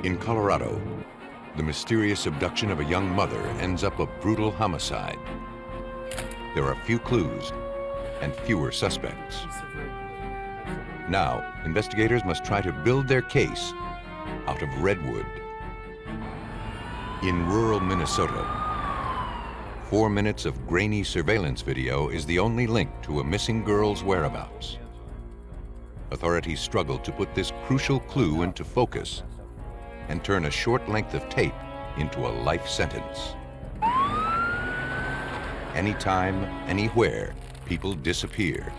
In Colorado, the mysterious abduction of a young mother ends up a brutal homicide. There are few clues and fewer suspects. Now, investigators must try to build their case out of redwood. In rural Minnesota, 4 minutes of grainy surveillance video is the only link to a missing girl's whereabouts. Authorities struggle to put this crucial clue into focus and turn a short length of tape into a life sentence. Anytime, anywhere, people disappear,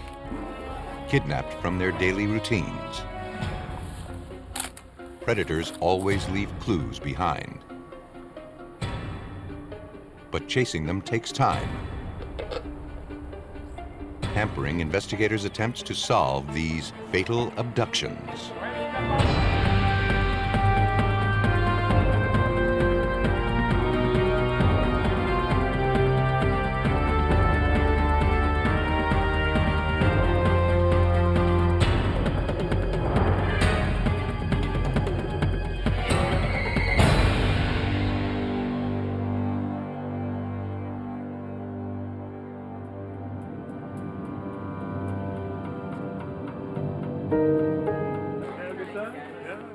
kidnapped from their daily routines. Predators always leave clues behind. But chasing them takes time, hampering investigators' attempts to solve these fatal abductions.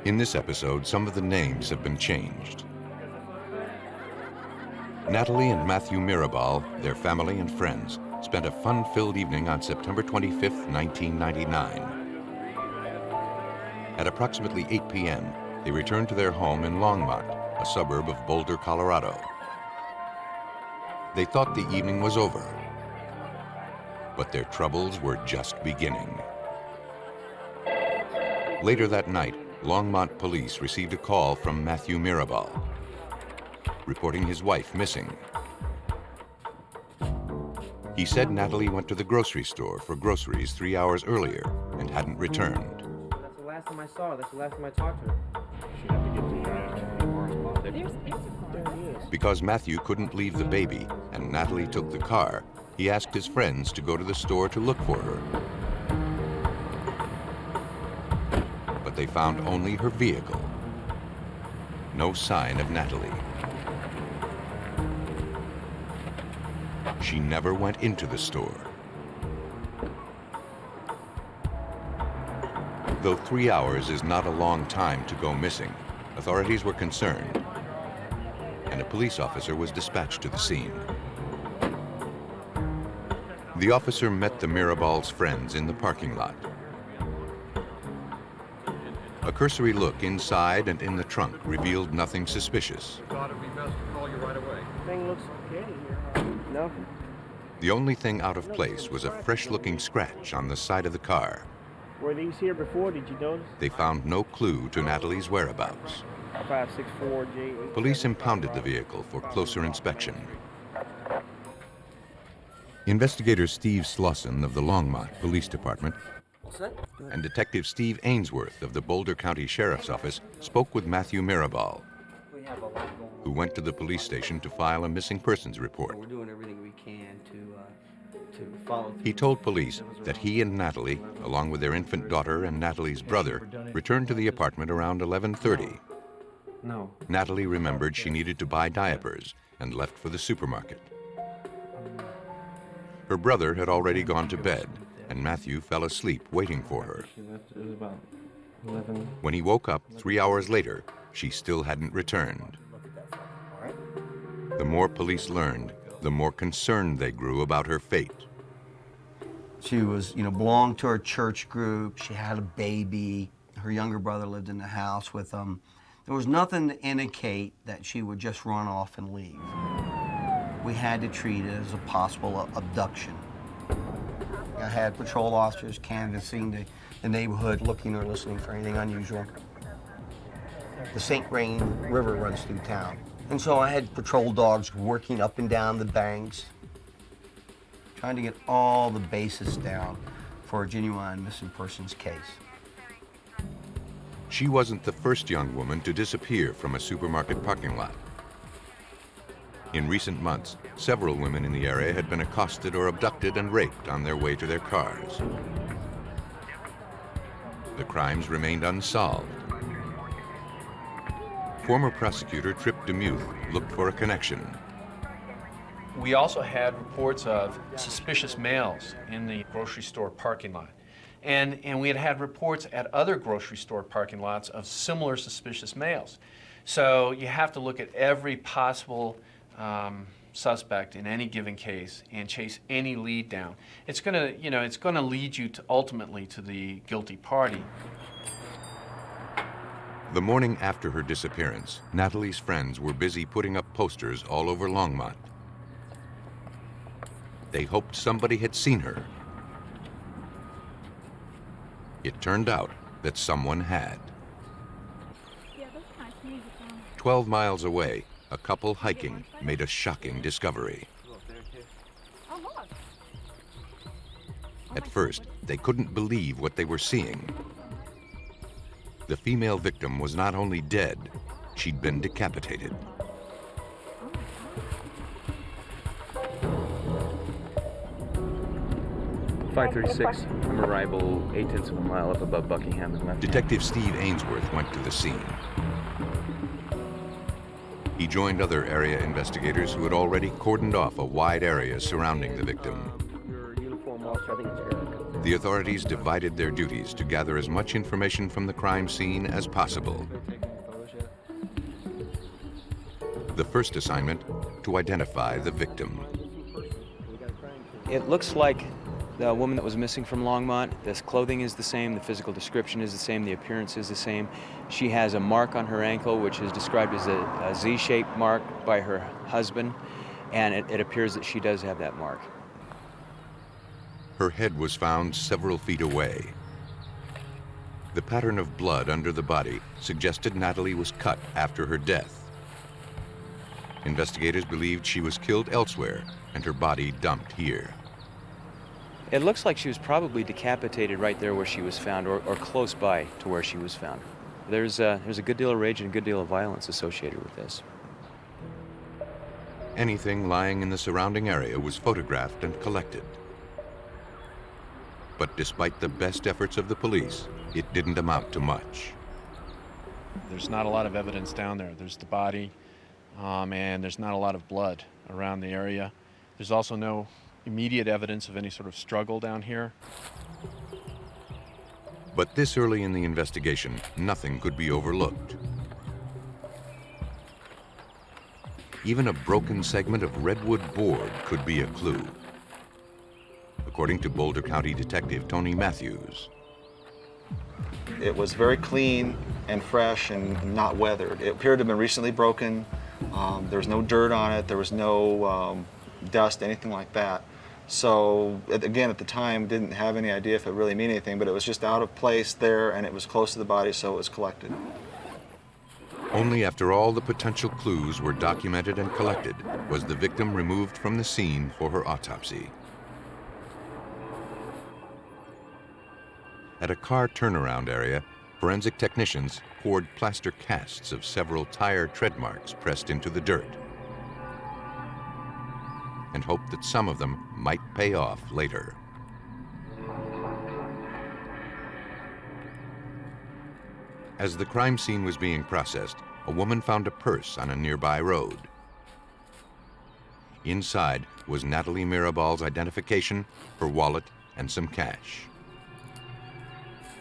In this episode, some of the names have been changed. Natalie and Matthew Mirabal, their family and friends, spent a fun-filled evening on September 25, 1999. At approximately 8 p.m., they returned to their home in Longmont, a suburb of Boulder, Colorado. They thought the evening was over, but their troubles were just beginning. Later that night, Longmont police received a call from Matthew Mirabal, reporting his wife missing. He said Natalie went to the grocery store for groceries 3 hours earlier and hadn't returned. That's the last time I saw her. That's the last time I talked to her. Because Matthew couldn't leave the baby and Natalie took the car, he asked his friends to go to the store to look for her. But they found only her vehicle. No sign of Natalie. She never went into the store. Though 3 hours is not a long time to go missing, authorities were concerned, and a police officer was dispatched to the scene. The officer met the Mirabal's friends in the parking lot. A cursory look inside and in the trunk revealed nothing suspicious. Thought it'd be best to call you right away. Thing looks okay here. Nothing. The only thing out of place was a fresh-looking scratch on the side of the car. Were these here before? Did you notice? They found no clue to Natalie's whereabouts. 564J. Police impounded the vehicle for closer inspection. Investigator Steve Slauson of the Longmont Police Department and Detective Steve Ainsworth of the Boulder County Sheriff's Office spoke with Matthew Mirabal, who went to the police station to file a missing persons report. We're doing everything we can to follow. He told police that he and Natalie, along with their infant daughter and Natalie's brother, returned to the apartment around 11:30. No. Natalie remembered she needed to buy diapers and left for the supermarket. Her brother had already gone to bed, and Matthew fell asleep waiting for her. She left, it was about 11. When he woke up 3 hours later, she still hadn't returned. The more police learned, the more concerned they grew about her fate. She was, belonged to her church group. She had a baby. Her younger brother lived in the house with them. There was nothing to indicate that she would just run off and leave. We had to treat it as a possible abduction. I had patrol officers canvassing the neighborhood, looking or listening for anything unusual. The St. Grainy River runs through town. And so I had patrol dogs working up and down the banks, trying to get all the bases down for a genuine missing persons case. She wasn't the first young woman to disappear from a supermarket parking lot. In recent months, several women in the area had been accosted or abducted and raped on their way to their cars. The crimes remained unsolved. former prosecutor Trip DeMuth looked for a connection. We also had reports of suspicious males in the grocery store parking lot. And we had reports at other grocery store parking lots of similar suspicious males. So you have to look at every possible suspect in any given case and chase any lead down. It's gonna lead you to ultimately to the guilty party. The morning after her disappearance, Natalie's friends were busy putting up posters all over Longmont. They hoped somebody had seen her. It turned out that someone had. 12 miles away, a couple hiking made a shocking discovery. At first, they couldn't believe what they were seeing. The female victim was not only dead, she'd been decapitated. .536 from arrival, 0.8 of a mile up above Buckingham and left. Detective Steve Ainsworth went to the scene. He joined other area investigators who had already cordoned off a wide area surrounding the victim. Your uniform officer, I think it's Eric. The authorities divided their duties to gather as much information from the crime scene as possible. The first assignment, to identify the victim. It looks like the woman that was missing from Longmont. This clothing is the same, the physical description is the same, the appearance is the same. She has a mark on her ankle, which is described as a Z-shaped mark by her husband, and it appears that she does have that mark. Her head was found several feet away. The pattern of blood under the body suggested Natalie was cut after her death. Investigators believed she was killed elsewhere and her body dumped here. It looks like she was probably decapitated right there where she was found, or close by to where she was found. There's a good deal of rage and a good deal of violence associated with this. Anything lying in the surrounding area was photographed and collected. But despite the best efforts of the police, it didn't amount to much. There's not a lot of evidence down there. There's the body, and there's not a lot of blood around the area. There's also no immediate evidence of any sort of struggle down here. But this early in the investigation, nothing could be overlooked. Even a broken segment of redwood board could be a clue, according to Boulder County Detective Tony Matthews. It was very clean and fresh and not weathered. It appeared to have been recently broken. There was no dirt on it. There was no dust, anything like that. So again, at the time, didn't have any idea if it really meant anything, but it was just out of place there and it was close to the body, so it was collected. Only after all the potential clues were documented and collected was the victim removed from the scene for her autopsy. At a car turnaround area, forensic technicians poured plaster casts of several tire tread marks pressed into the dirt, and hoped that some of them might pay off later. As the crime scene was being processed, a woman found a purse on a nearby road. Inside was Natalie Mirabal's identification, her wallet, and some cash.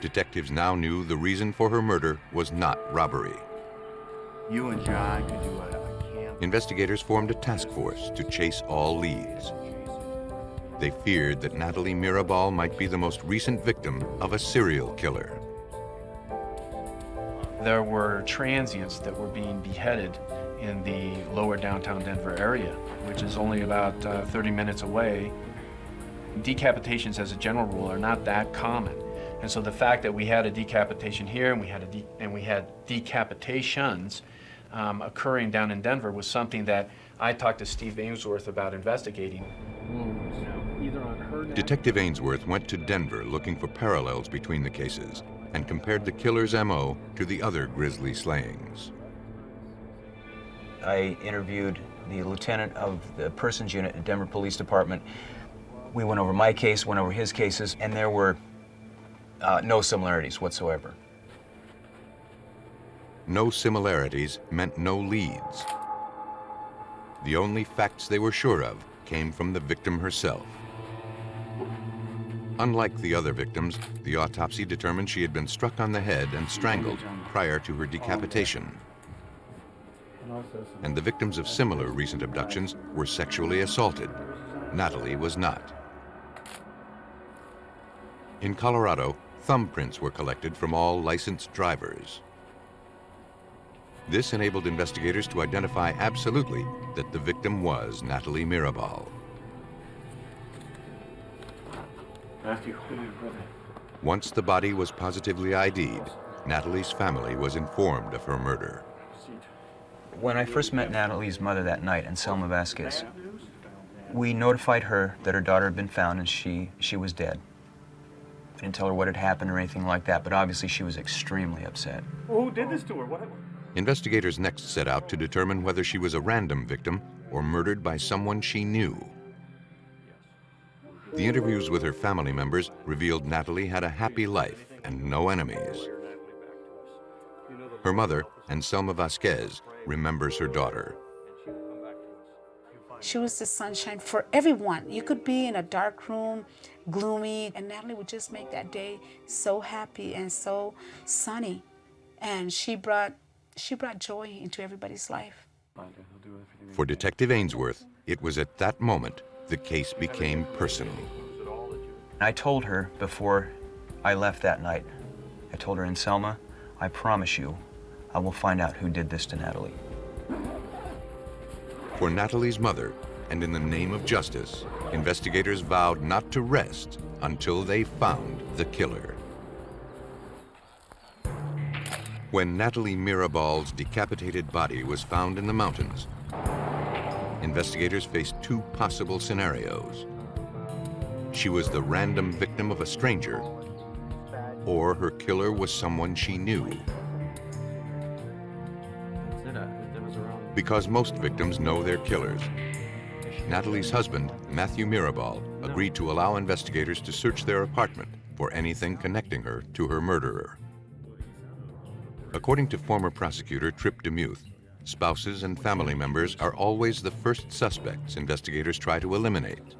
Detectives now knew the reason for her murder was not robbery. You and John could do a camp. Investigators formed a task force to chase all leads. They feared that Natalie Mirabal might be the most recent victim of a serial killer. There were transients that were being beheaded in the lower downtown Denver area, which is only about 30 minutes away. Decapitations, as a general rule, are not that common. And so the fact that we had a decapitation here and we had decapitations occurring down in Denver was something that I talked to Steve Ainsworth about investigating. Detective Ainsworth went to Denver looking for parallels between the cases and compared the killer's MO to the other grisly slayings. I interviewed the lieutenant of the persons unit at Denver Police Department. We went over my case, went over his cases, and there were no similarities whatsoever. no similarities meant no leads. The only facts they were sure of came from the victim herself. Unlike the other victims, the autopsy determined she had been struck on the head and strangled prior to her decapitation. And the victims of similar recent abductions were sexually assaulted. Natalie was not. In Colorado, thumbprints were collected from all licensed drivers. This enabled investigators to identify absolutely that the victim was Natalie Mirabal. Once the body was positively ID'd, Natalie's family was informed of her murder. When I first met Natalie's mother that night, Anselma Vasquez, we notified her that her daughter had been found and she was dead. I didn't tell her what had happened or anything like that, but obviously she was extremely upset. Well, who did this to her? What? Investigators next set out to determine whether she was a random victim or murdered by someone she knew. The interviews with her family members revealed Natalie had a happy life and no enemies. Her mother, Anselma Vasquez, remembers her daughter. She was the sunshine for everyone. You could be in a dark room, gloomy, and Natalie would just make that day so happy and so sunny. And she brought joy into everybody's life. For Detective Ainsworth, it was at that moment the case became personal. I told her before I left that night, I told her, Anselma, I promise you, I will find out who did this to Natalie. For Natalie's mother, and in the name of justice, investigators vowed not to rest until they found the killer. When Natalie Mirabal's decapitated body was found in the mountains, investigators faced two possible scenarios. She was the random victim of a stranger, or her killer was someone she knew. Because most victims know their killers, Natalie's husband, Matthew Mirabal, agreed to allow investigators to search their apartment for anything connecting her to her murderer. According to former prosecutor Trip DeMuth, spouses and family members are always the first suspects investigators try to eliminate.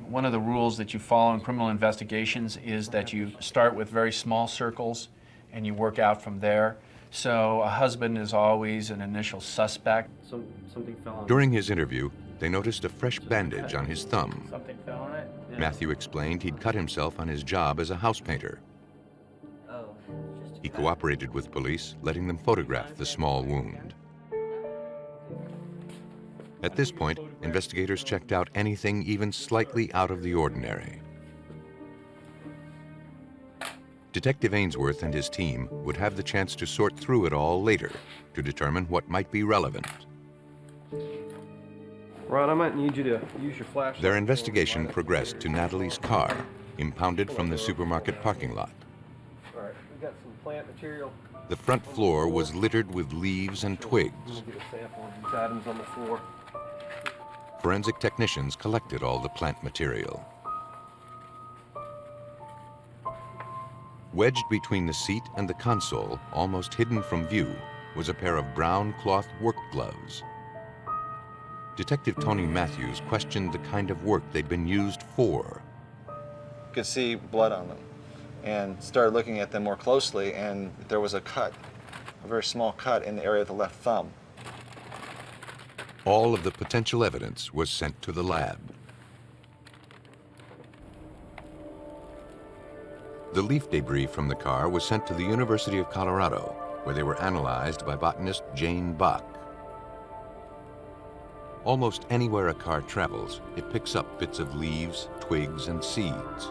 One of the rules that you follow in criminal investigations is that you start with very small circles and you work out from there. So a husband is always an initial suspect. Something fell on it. During his interview, they noticed a fresh bandage on his thumb. Something fell on it? Yeah. Matthew explained he'd cut himself on his job as a house painter. He cooperated with police, letting them photograph the small wound. At this point, investigators checked out anything even slightly out of the ordinary. Detective Ainsworth and his team would have the chance to sort through it all later to determine what might be relevant. Ron, I might need you to use your flashlight. Their investigation progressed to Natalie's car, impounded from the supermarket parking lot. All right, we got some plant material. The front floor was littered with leaves and twigs. We'll get a sample of these items on the floor. Forensic technicians collected all the plant material. Wedged between the seat and the console, almost hidden from view, was a pair of brown cloth work gloves. Detective Tony Matthews questioned the kind of work they'd been used for. You could see blood on them and started looking at them more closely, and there was a cut, a very small cut in the area of the left thumb. All of the potential evidence was sent to the lab. The leaf debris from the car was sent to the University of Colorado, where they were analyzed by botanist Jane Bach. Almost anywhere a car travels, it picks up bits of leaves, twigs, and seeds.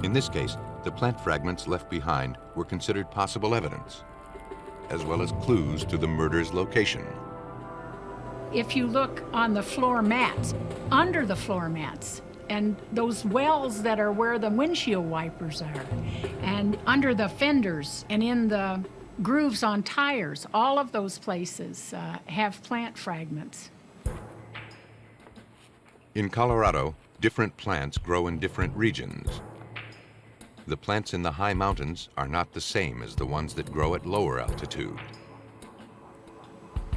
In this case, the plant fragments left behind were considered possible evidence, as well as clues to the murder's location. If you look on the floor mats, under the floor mats, and those wells that are where the windshield wipers are, and under the fenders, and in the grooves on tires, all of those places have plant fragments. In Colorado, different plants grow in different regions. The plants in the high mountains are not the same as the ones that grow at lower altitude.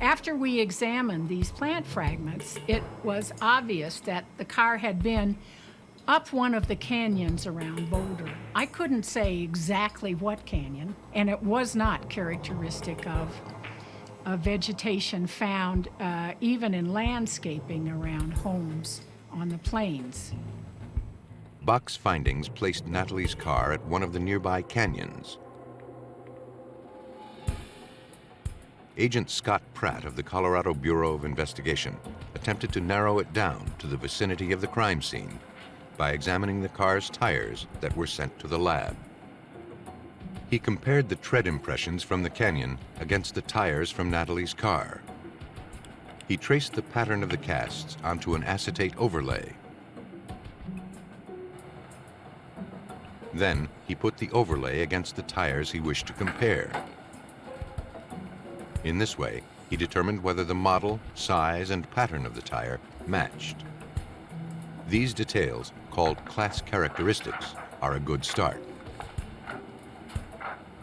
After we examined these plant fragments, it was obvious that the car had been up one of the canyons around Boulder. I couldn't say exactly what canyon, and it was not characteristic of vegetation found even in landscaping around homes on the plains. Bach's findings placed Natalie's car at one of the nearby canyons. Agent Scott Pratt of the Colorado Bureau of Investigation attempted to narrow it down to the vicinity of the crime scene by examining the car's tires that were sent to the lab. He compared the tread impressions from the canyon against the tires from Natalie's car. He traced the pattern of the casts onto an acetate overlay. Then he put the overlay against the tires he wished to compare. In this way, he determined whether the model, size, and pattern of the tire matched. These details, called class characteristics, are a good start.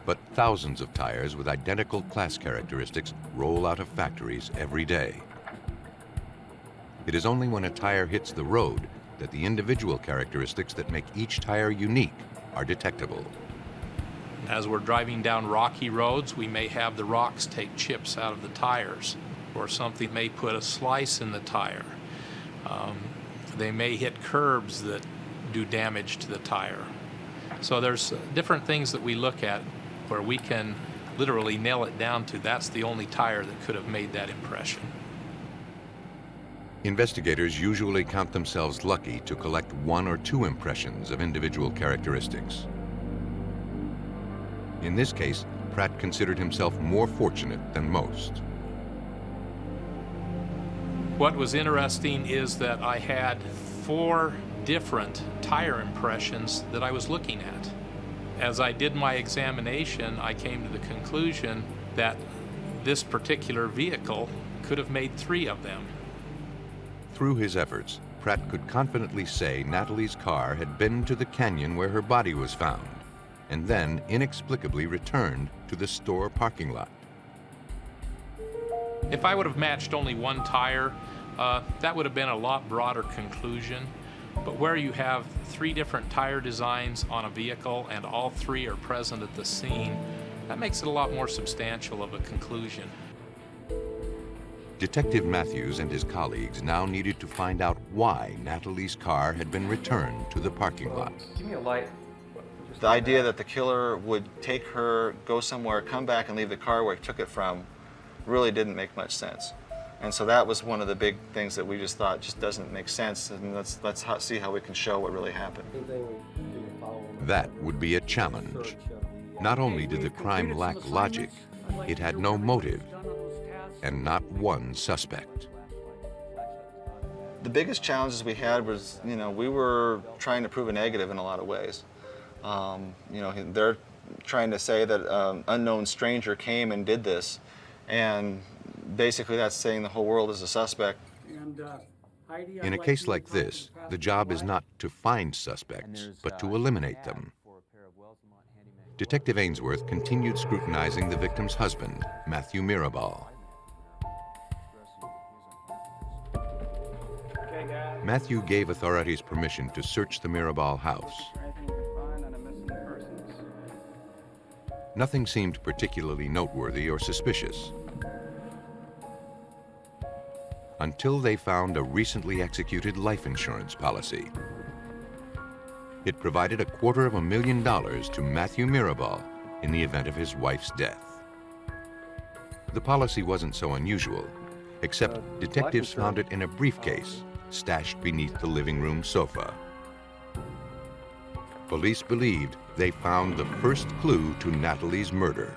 But thousands of tires with identical class characteristics roll out of factories every day. It is only when a tire hits the road that the individual characteristics that make each tire unique are detectable. As we're driving down rocky roads, we may have the rocks take chips out of the tires, or something may put a slice in the tire. They may hit curbs that do damage to the tire. So there's different things that we look at where we can literally nail it down to that's the only tire that could have made that impression. Investigators usually count themselves lucky to collect 1 or 2 impressions of individual characteristics. In this case, Pratt considered himself more fortunate than most. What was interesting is that I had 4 different tire impressions that I was looking at. As I did my examination, I came to the conclusion that this particular vehicle could have made 3 of them. Through his efforts, Pratt could confidently say Natalie's car had been to the canyon where her body was found, and then inexplicably returned to the store parking lot. If I would have matched only 1 tire, that would have been a lot broader conclusion. But where you have 3 different tire designs on a vehicle and all 3 are present at the scene, that makes it a lot more substantial of a conclusion. Detective Matthews and his colleagues now needed to find out why Natalie's car had been returned to the parking lot. Give me a light. The idea that the killer would take her, go somewhere, come back and leave the car where he took it from really didn't make much sense. And so that was one of the big things that we just thought just doesn't make sense, and let's see how we can show what really happened. That would be a challenge. Not only did the crime lack logic, it had no motive, and not one suspect. The biggest challenges we had was, we were trying to prove a negative in a lot of ways. They're trying to say that an unknown stranger came and did this, and basically that's saying the whole world is a suspect. In a case like this, the job is not to find suspects, but to eliminate them. Detective Ainsworth continued scrutinizing the victim's husband, Matthew Mirabal. Matthew gave authorities permission to search the Mirabal house. Nothing seemed particularly noteworthy or suspicious, until they found a recently executed life insurance policy. It provided $250,000 to Matthew Mirabal in the event of his wife's death. The policy wasn't so unusual, except detectives found it in a briefcase stashed beneath the living room sofa. Police believed they found the first clue to Natalie's murder,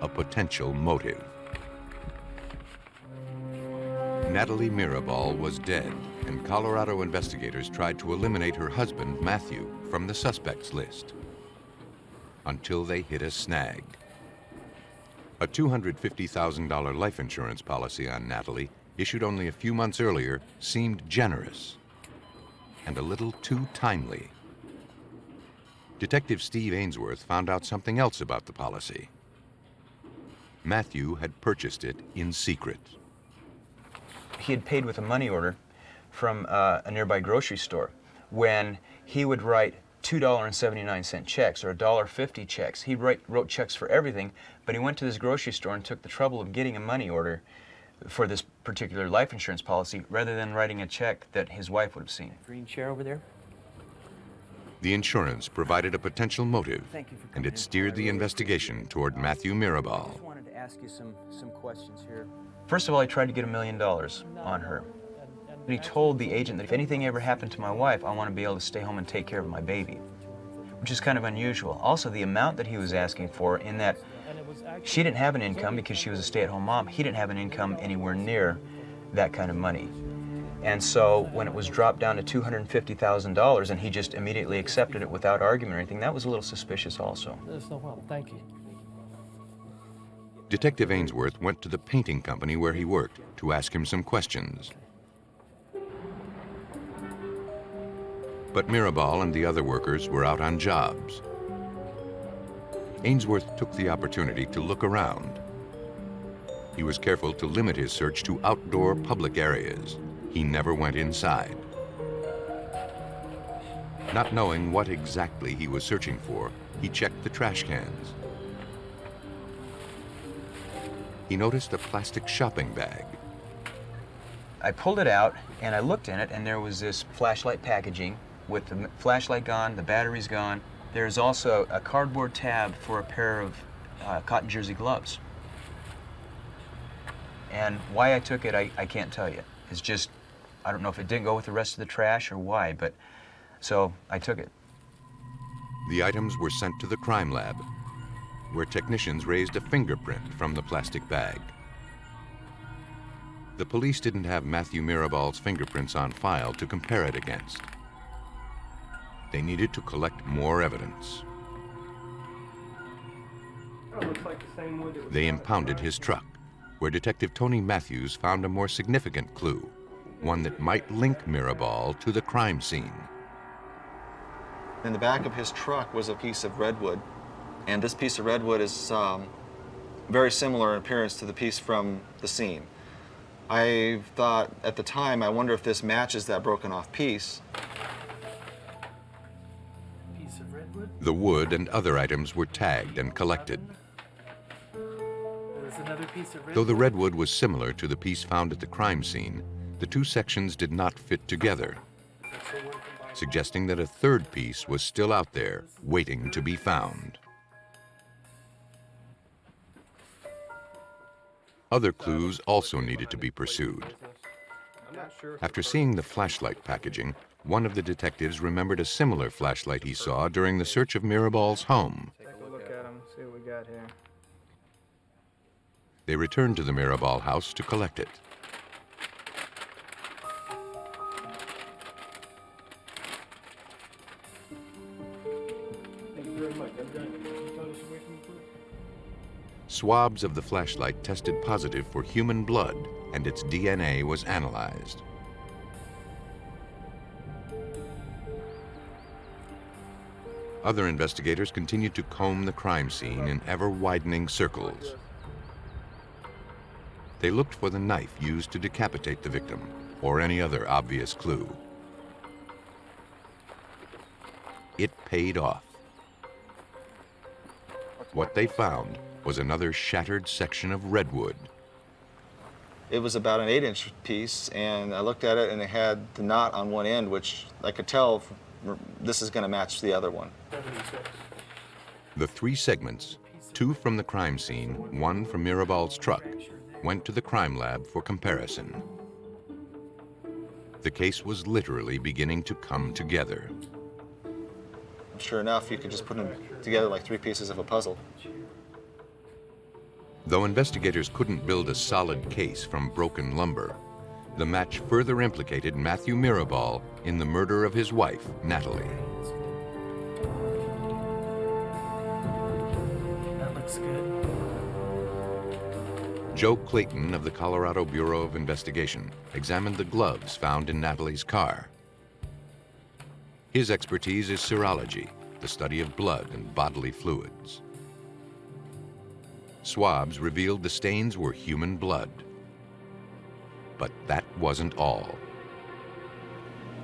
a potential motive. Natalie Mirabal was dead, and Colorado investigators tried to eliminate her husband, Matthew, from the suspects list, until they hit a snag. A $250,000 life insurance policy on Natalie, issued only a few months earlier, seemed generous and a little too timely. Detective Steve Ainsworth found out something else about the policy. Matthew had purchased it in secret. He had paid with a money order from a nearby grocery store. When he would write $2.79 checks or $1.50 checks, he wrote checks for everything, but he went to this grocery store and took the trouble of getting a money order for this particular life insurance policy rather than writing a check that his wife would have seen. Green chair over there. The insurance provided a potential motive, and it steered the investigation toward Matthew I Mirabal. just wanted to ask you some questions here. First of all, he tried to get $1 million on her. And he told the agent that if anything ever happened to my wife, I want to be able to stay home and take care of my baby, which is kind of unusual. Also, the amount that he was asking for, in that she didn't have an income because she was a stay-at-home mom. He didn't have an income anywhere near that kind of money. And so when it was dropped down to $250,000 and he just immediately accepted it without argument or anything, that was a little suspicious also. That's no problem. Thank you. Detective Ainsworth went to the painting company where he worked to ask him some questions. But Mirabal and the other workers were out on jobs. Ainsworth took the opportunity to look around. He was careful to limit his search to outdoor public areas. He never went inside. Not knowing what exactly he was searching for, he checked the trash cans. He noticed a plastic shopping bag. I pulled it out and I looked in it, and there was this flashlight packaging with the flashlight gone, the batteries gone. There's also a cardboard tab for a pair of cotton jersey gloves. And why I took it, I can't tell you. It's just, I don't know if it didn't go with the rest of the trash or why, but so I took it. The items were sent to the crime lab, where technicians raised a fingerprint from the plastic bag. The police didn't have Matthew Mirabal's fingerprints on file to compare it against. They needed to collect more evidence. Oh, looks like the same wood that was They found. impounded his truck, where Detective Tony Matthews found a more significant clue, one that might link Mirabal to the crime scene. In the back of his truck was a piece of redwood, and this piece of redwood is very similar in appearance to the piece from the scene. I thought at the time, I wonder if this matches that broken off piece. Piece of redwood. The wood and other items were tagged and collected. There's another piece of redwood. Though the redwood was similar to the piece found at the crime scene, the two sections did not fit together, suggesting that a third piece was still out there, waiting to be found. Other clues also needed to be pursued. I'm not sure. After seeing the flashlight packaging, one of the detectives remembered a similar flashlight he saw during the search of Mirabal's home. Take a look at them, see what we got here. They returned to the Mirabal house to collect it. Thank you very much. I'm done. Can you tell us away from the group? Swabs of the flashlight tested positive for human blood, and its DNA was analyzed. Other investigators continued to comb the crime scene in ever-widening circles. They looked for the knife used to decapitate the victim, or any other obvious clue. It paid off. What they found was another shattered section of redwood. It was about an 8-inch piece, and I looked at it and it had the knot on one end, which I could tell this is going to match the other one. The three segments, two from the crime scene, one from Mirabal's truck, went to the crime lab for comparison. The case was literally beginning to come together. Sure enough, you could just put them together like three pieces of a puzzle. Though investigators couldn't build a solid case from broken lumber, the match further implicated Matthew Mirabal in the murder of his wife, Natalie. That looks good. Joe Clayton of the Colorado Bureau of Investigation examined the gloves found in Natalie's car. His expertise is serology, the study of blood and bodily fluids. Swabs revealed the stains were human blood. But that wasn't all.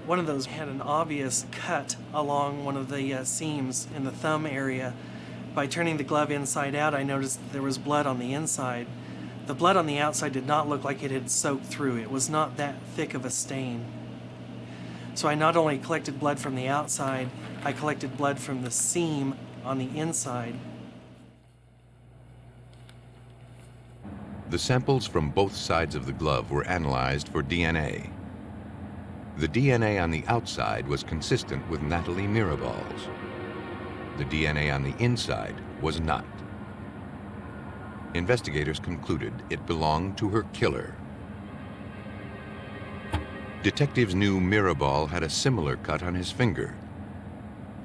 One of those had an obvious cut along one of the seams in the thumb area. By turning the glove inside out, I noticed there was blood on the inside. The blood on the outside did not look like it had soaked through. It was not that thick of a stain. So I not only collected blood from the outside, I collected blood from the seam on the inside. The samples from both sides of the glove were analyzed for DNA. The DNA on the outside was consistent with Natalie Mirabal's. The DNA on the inside was not. Investigators concluded it belonged to her killer. Detectives knew Mirabal had a similar cut on his finger,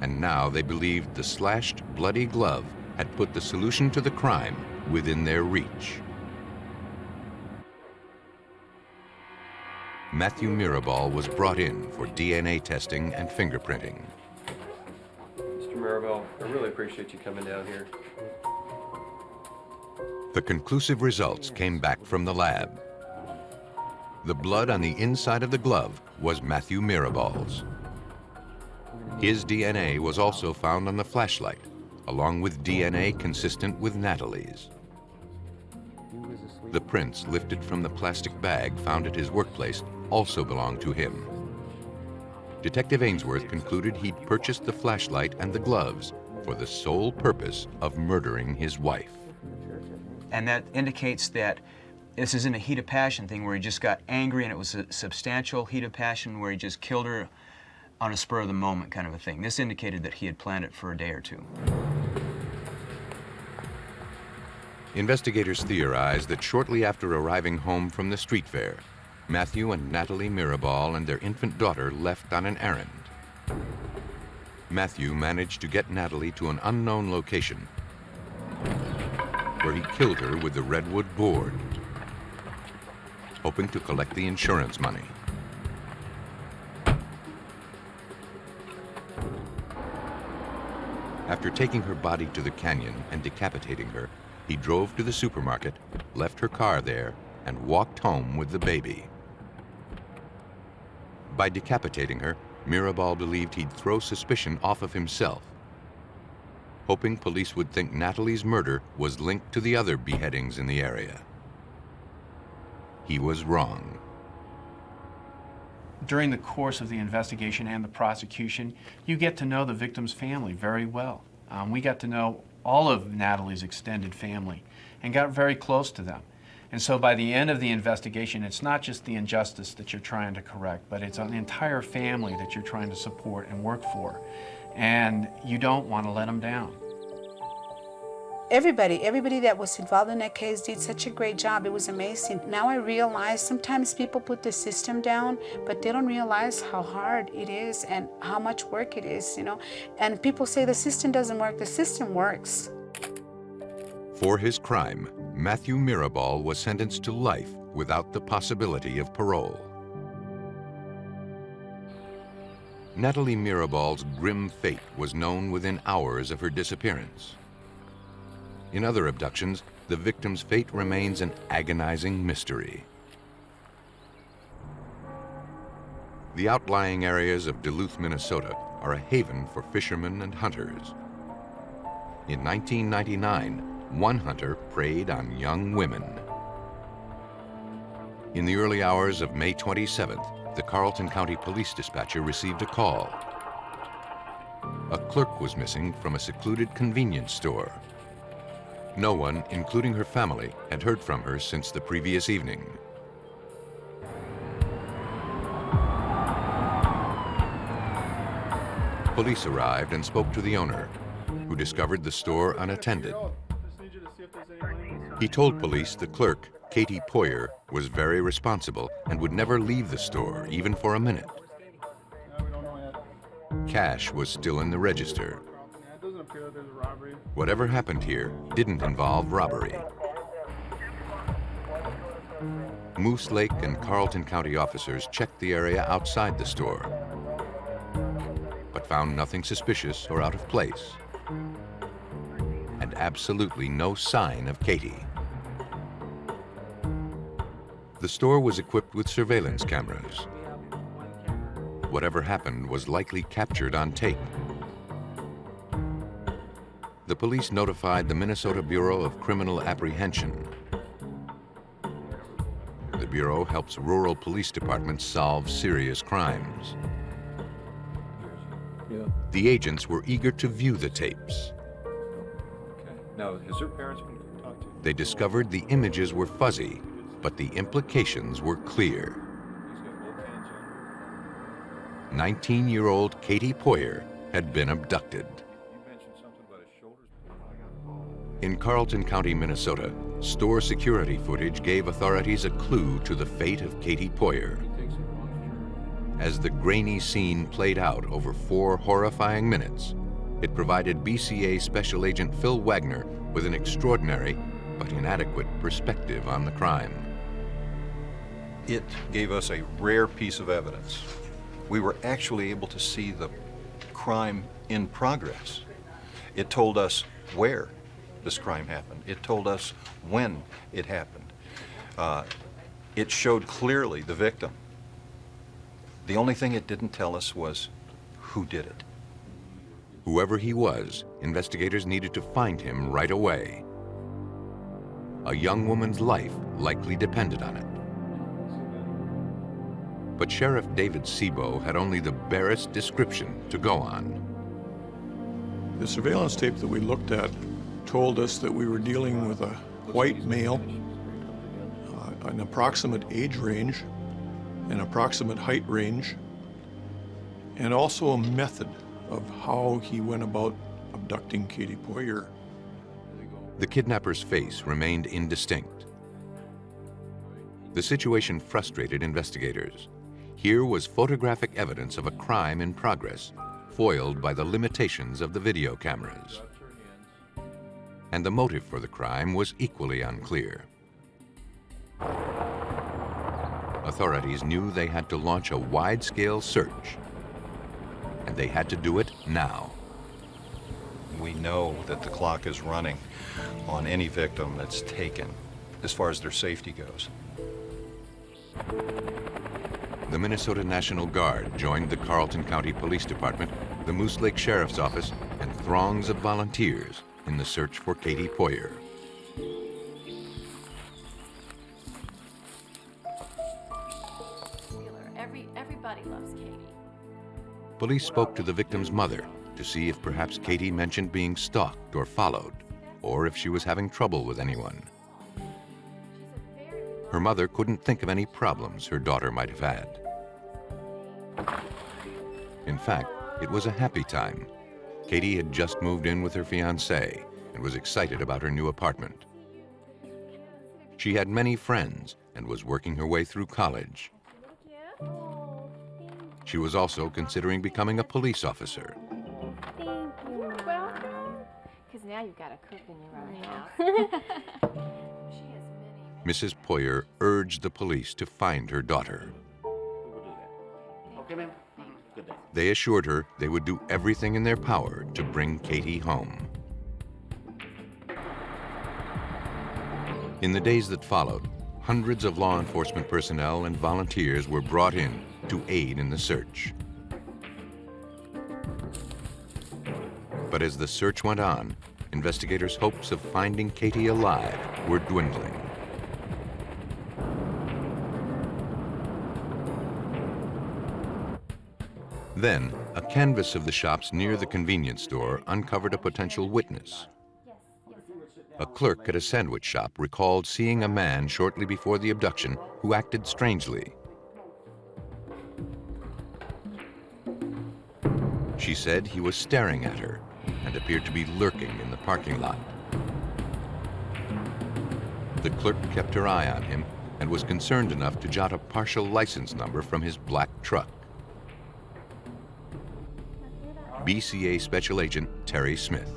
and now they believed the slashed, bloody glove had put the solution to the crime within their reach. Matthew Mirabal was brought in for DNA testing and fingerprinting. Mr. Mirabal, I really appreciate you coming down here. The conclusive results came back from the lab. The blood on the inside of the glove was Matthew Mirabal's. His DNA was also found on the flashlight, along with DNA consistent with Natalie's. The prints lifted from the plastic bag found at his workplace also belonged to him. Detective Ainsworth concluded he'd purchased the flashlight and the gloves for the sole purpose of murdering his wife. And that indicates that this isn't a heat of passion thing where he just got angry and it was a substantial heat of passion where he just killed her on a spur of the moment kind of a thing. This indicated that he had planned it for a day or two. Investigators theorized that shortly after arriving home from the street fair, Matthew and Natalie Mirabal and their infant daughter left on an errand. Matthew managed to get Natalie to an unknown location where he killed her with the redwood board, hoping to collect the insurance money. After taking her body to the canyon and decapitating her, he drove to the supermarket, left her car there, and walked home with the baby. By decapitating her, Mirabal believed he'd throw suspicion off of himself, hoping police would think Natalie's murder was linked to the other beheadings in the area. He was wrong. During the course of the investigation and the prosecution, you get to know the victim's family very well. We got to know all of Natalie's extended family and got very close to them. And so by the end of the investigation, it's not just the injustice that you're trying to correct, but it's an entire family that you're trying to support and work for. And you don't want to let them down. Everybody that was involved in that case did such a great job. It was amazing. Now I realize sometimes people put the system down, but they don't realize how hard it is and how much work it is, you know. And people say the system doesn't work. The system works. For his crime, Matthew Mirabal was sentenced to life without the possibility of parole. Natalie Mirabal's grim fate was known within hours of her disappearance. In other abductions, the victim's fate remains an agonizing mystery. The outlying areas of Duluth, Minnesota are a haven for fishermen and hunters. In 1999, one hunter preyed on young women. In the early hours of May 27th, the Carlton County Police dispatcher received a call. A clerk was missing from a secluded convenience store. No one, including her family, had heard from her since the previous evening. Police arrived and spoke to the owner, who discovered the store unattended. He told police the clerk, Katie Poyer, was very responsible and would never leave the store, even for a minute. Cash was still in the register. Whatever happened here didn't involve robbery. Moose Lake and Carlton County officers checked the area outside the store, but found nothing suspicious or out of place, and absolutely no sign of Katie. The store was equipped with surveillance cameras. Whatever happened was likely captured on tape. The police notified the Minnesota Bureau of Criminal Apprehension. The Bureau helps rural police departments solve serious crimes. The agents were eager to view the tapes. Now, has their parents been talked to? They discovered the images were fuzzy, but the implications were clear. 19-year-old Katie Poyer had been abducted. In Carlton County, Minnesota, store security footage gave authorities a clue to the fate of Katie Poyer. As the Grainy scene played out over 4 horrifying minutes, it provided BCA Special Agent Phil Wagner with an extraordinary but inadequate perspective on the crime. It gave us a rare piece of evidence. We were actually able to see the crime in progress. It told us where this crime happened. It told us when it happened. It showed clearly the victim. The only thing it didn't tell us was who did it. Whoever he was, investigators needed to find him right away. A young woman's life likely depended on it. But Sheriff David Sebo had only the barest description to go on. The surveillance tape that we looked at told us that we were dealing with a white male, an approximate age range, an approximate height range, and also a method of how he went about abducting Katie Poyer. The kidnapper's face remained indistinct. The situation frustrated investigators. Here was photographic evidence of a crime in progress, foiled by the limitations of the video cameras. And the motive for the crime was equally unclear. Authorities knew they had to launch a wide-scale search, and they had to do it now. We know that the clock is running on any victim that's taken, as far as their safety goes. The Minnesota National Guard joined the Carlton County Police Department, the Moose Lake Sheriff's Office, and throngs of volunteers in the search for Katie Poyer. Everybody loves Katie. Police spoke to the victim's mother to see if perhaps Katie mentioned being stalked or followed, or if she was having trouble with anyone. Her mother couldn't think of any problems her daughter might have had. In fact, it was a happy time. Katie had just moved in with her fiancé and was excited about her new apartment. She had many friends and was working her way through college. She was also considering becoming a police officer. Thank you. You're welcome. Because now you've got a cook in your own house. She has many. Mrs. Poyer urged the police to find her daughter. Okay, ma'am. Good day. They assured her they would do everything in their power to bring Katie home. In the days that followed, hundreds of law enforcement personnel and volunteers were brought in to aid in the search. But as the search went on, investigators' hopes of finding Katie alive were dwindling. Then, a canvass of the shops near the convenience store uncovered a potential witness. A clerk at a sandwich shop recalled seeing a man shortly before the abduction who acted strangely. She said he was staring at her and appeared to be lurking in the parking lot. The clerk kept her eye on him and was concerned enough to jot a partial license number from his black truck. BCA Special Agent Terry Smith.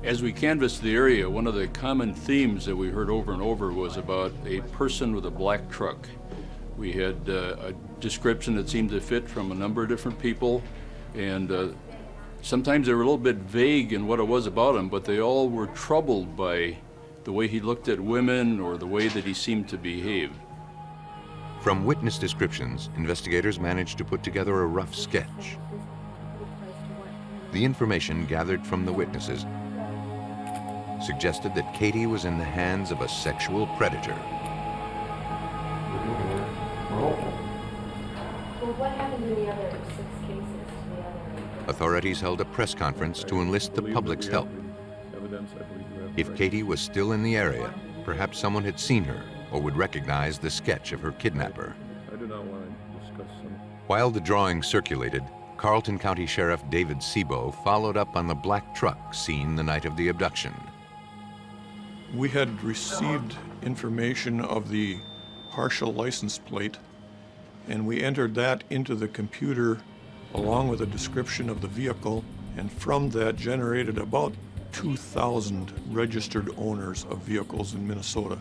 As we canvassed the area, one of the common themes that we heard over and over was about a person with a black truck. We had a description that seemed to fit from a number of different people. And sometimes they were a little bit vague in what it was about him, but they all were troubled by the way he looked at women or the way that he seemed to behave. From witness descriptions, investigators managed to put together a rough sketch. The information gathered from the witnesses suggested that Katie was in the hands of a sexual predator. Well, what happened in the other 6 cases? Authorities held a press conference to enlist the public's help. If Katie was still in the area, perhaps someone had seen her or would recognize the sketch of her kidnapper. I do not want to discuss some. While the drawing circulated, Carlton County Sheriff David Sebo followed up on the black truck seen the night of the abduction. We had received information of the partial license plate, and we entered that into the computer along with a description of the vehicle, and from that generated about 2,000 registered owners of vehicles in Minnesota.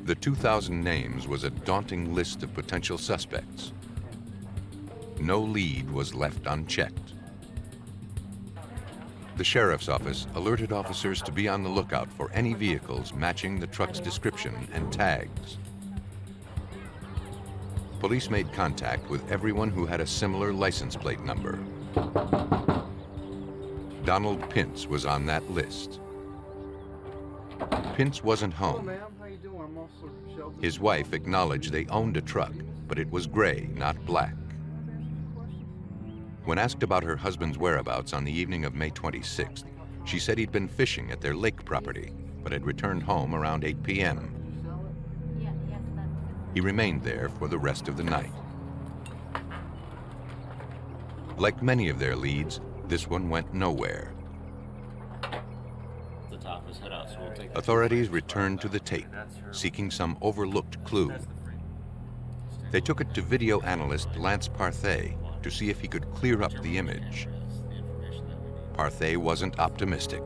The 2,000 names was a daunting list of potential suspects. No lead was left unchecked. The sheriff's office alerted officers to be on the lookout for any vehicles matching the truck's description and tags. Police made contact with everyone who had a similar license plate number. Donald Pintz was on that list. Pintz wasn't home. His wife acknowledged they owned a truck, but it was gray, not black. When asked about her husband's whereabouts on the evening of May 26th, she said he'd been fishing at their lake property, but had returned home around 8 p.m. He remained there for the rest of the night. Like many of their leads, this one went nowhere. Authorities returned to the tape, seeking some overlooked clue. They took it to video analyst Lance Parthay to see if he could clear up the image. Parthay wasn't optimistic.